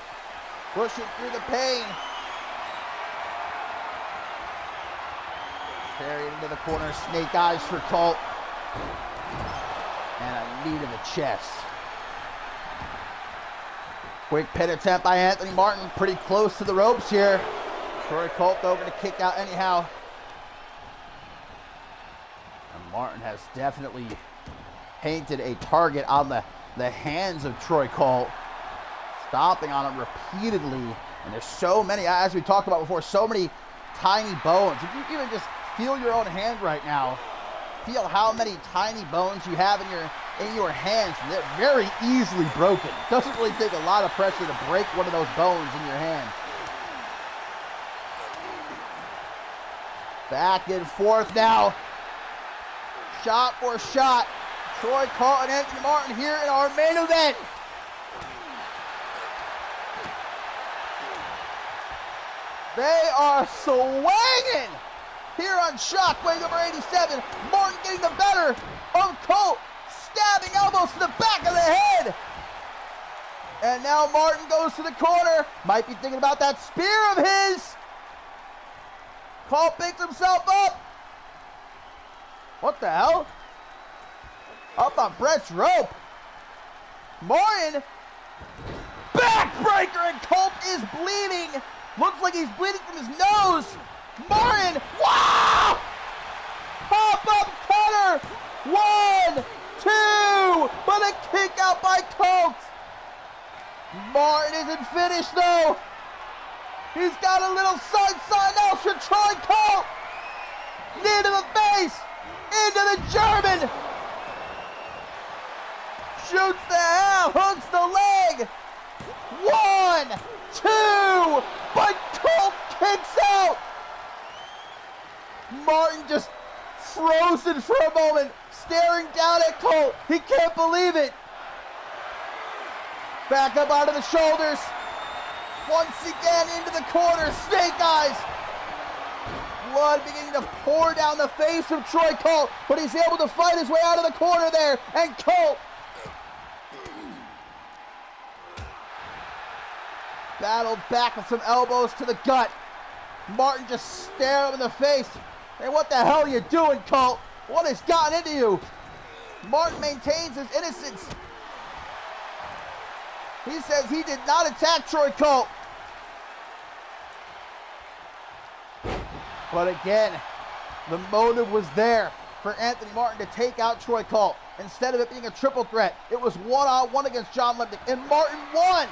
Pushing through the pain. Carried into the corner, snake eyes for Colt. And a knee to the chest. Quick pin attempt by Anthony Martin, pretty close to the ropes here. Troy Colt, though, gonna kick out anyhow. And Martin has definitely painted a target on the hands of Troy Colt, stomping on him repeatedly. And there's so many, as we talked about before, so many tiny bones. If you even just feel your own hand right now, feel how many tiny bones you have in your hands. They're very easily broken. Doesn't really take a lot of pressure to break one of those bones in your hand. Back and forth now. Shot for shot. Troy Colt and Anthony Martin here in our main event. They are swinging here on Shockwave number 87. Martin getting the better of Colt. Stabbing elbows to the back of the head. And now Martin goes to the corner. Might be thinking about that spear of his. Colt picks himself up. What the hell? Up on Brett's rope. Martin. Backbreaker, and Colt is bleeding. Looks like he's bleeding from his nose. Martin. Wow! Pop-up cutter. 1, 2. But a kick out by Colt. Martin isn't finished though. He's got a little sign else for Troy Colt. Knee to the face. Into the German. Shoots the half. Hooks the leg. 1, 2. But Colt kicks out. Martin just frozen for a moment, staring down at Colt. He can't believe it. Back up onto the shoulders. Once again into the corner. Snake eyes. Blood beginning to pour down the face of Troy Colt, but he's able to fight his way out of the corner there. And Colt battled back with some elbows to the gut. Martin just stared him in the face. Hey, what the hell are you doing, Colt? What has gotten into you? Martin maintains his innocence. He says he did not attack Troy Colt. But again, the motive was there for Anthony Martin to take out Troy Colt. Instead of it being a triple threat, it was one-on-one against John Lipnick, and Martin won.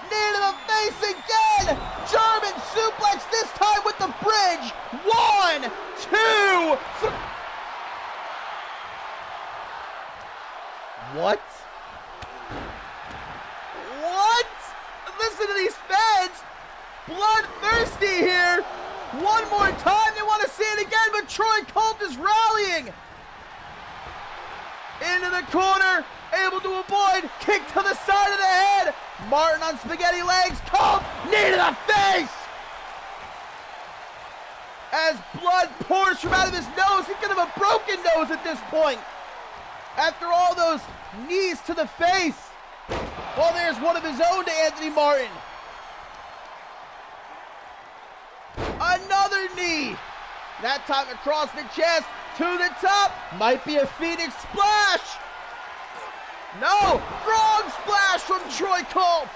Knee to the face again. German suplex, this time with the bridge. 1, 2, 3. What? What? Listen to these fans. Bloodthirsty here. One more time. Troy Colt is rallying. Into the corner, able to avoid, kick to the side of the head. Martin on spaghetti legs, Colt, knee to the face. As blood pours from out of his nose, he could have a broken nose at this point. After all those knees to the face. Well, there's one of his own to Anthony Martin. Another knee. That time across the chest, to the top. Might be a Phoenix splash. No, frog splash from Troy Colt.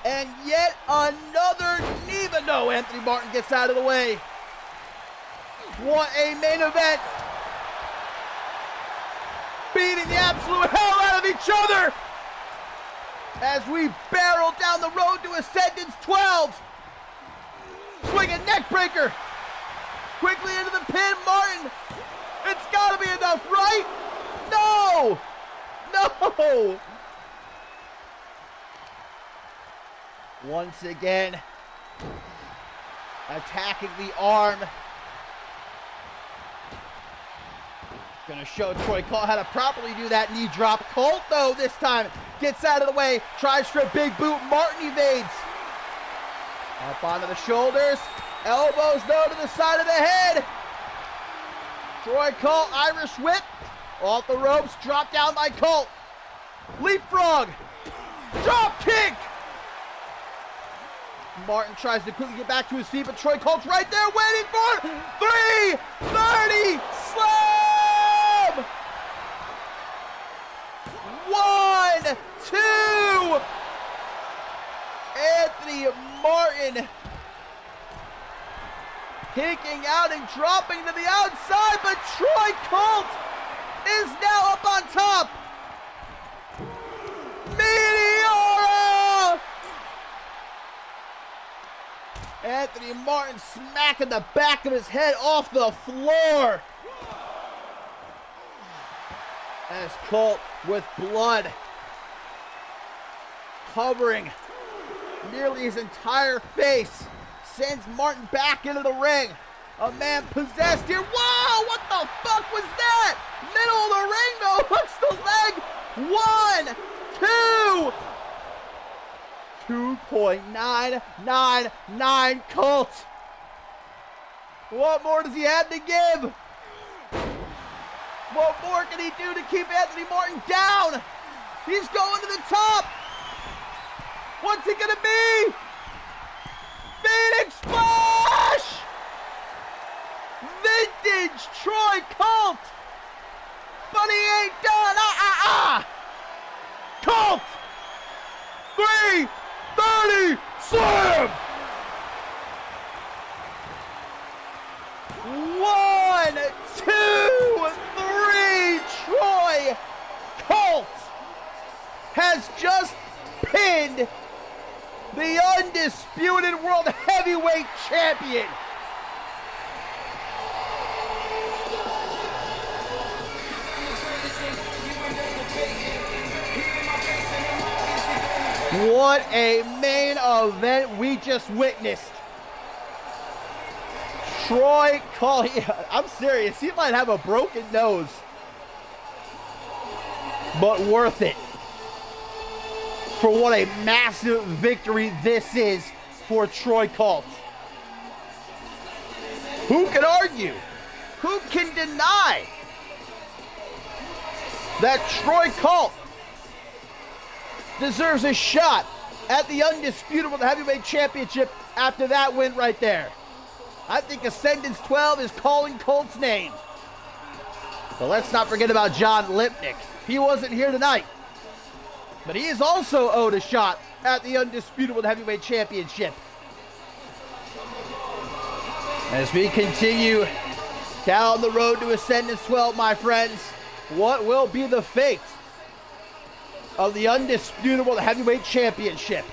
And yet another knee, but no, Anthony Martin gets out of the way. What a main event. Beating the absolute hell out of each other. As we barrel down the road to Ascendance 12. Swinging neck breaker. Quickly into the pin, Martin. It's gotta be enough, right? No! No! Once again, attacking the arm. Gonna show Troy Colt how to properly do that knee drop. Colt, though, this time gets out of the way, tries for a big boot. Martin evades. Up onto the shoulders. Elbows, though, to the side of the head. Troy Colt, Irish whip. Off the ropes, drop down by Colt. Leapfrog. Drop kick. Martin tries to quickly get back to his feet, but Troy Colt's right there waiting for 330 slam! 1, 2! Anthony Martin kicking out and dropping to the outside, but Troy Colt is now up on top. Meteora! Anthony Martin smacking the back of his head off the floor. As Colt, with blood covering nearly his entire face, sends Martin back into the ring. A man possessed here. Whoa, what the fuck was that? Middle of the ring, though. Hooks the leg. 1, 2. 2.999 Colt. What more does he have to give? What more can he do to keep Anthony Martin down? He's going to the top. What's it gonna be? Phoenix Splash! Vintage Troy Colt! But he ain't done! Colt! 330 slam! 1, 2, 3! Troy Colt has just pinned the undisputed World Heavyweight Champion. What a main event we just witnessed. Troy Colt, I'm serious, he might have a broken nose, but worth it. For what a massive victory this is for Troy Colt. Who can argue? Who can deny that Troy Colt deserves a shot at the undisputed World Heavyweight Championship after that win right there? I think Ascendance 12 is calling Colt's name. But let's not forget about John Lipnick. He wasn't here tonight, but he is also owed a shot at the undisputed World Heavyweight Championship. As we continue down the road to Ascendance 12, my friends, what will be the fate of the undisputed World Heavyweight Championship?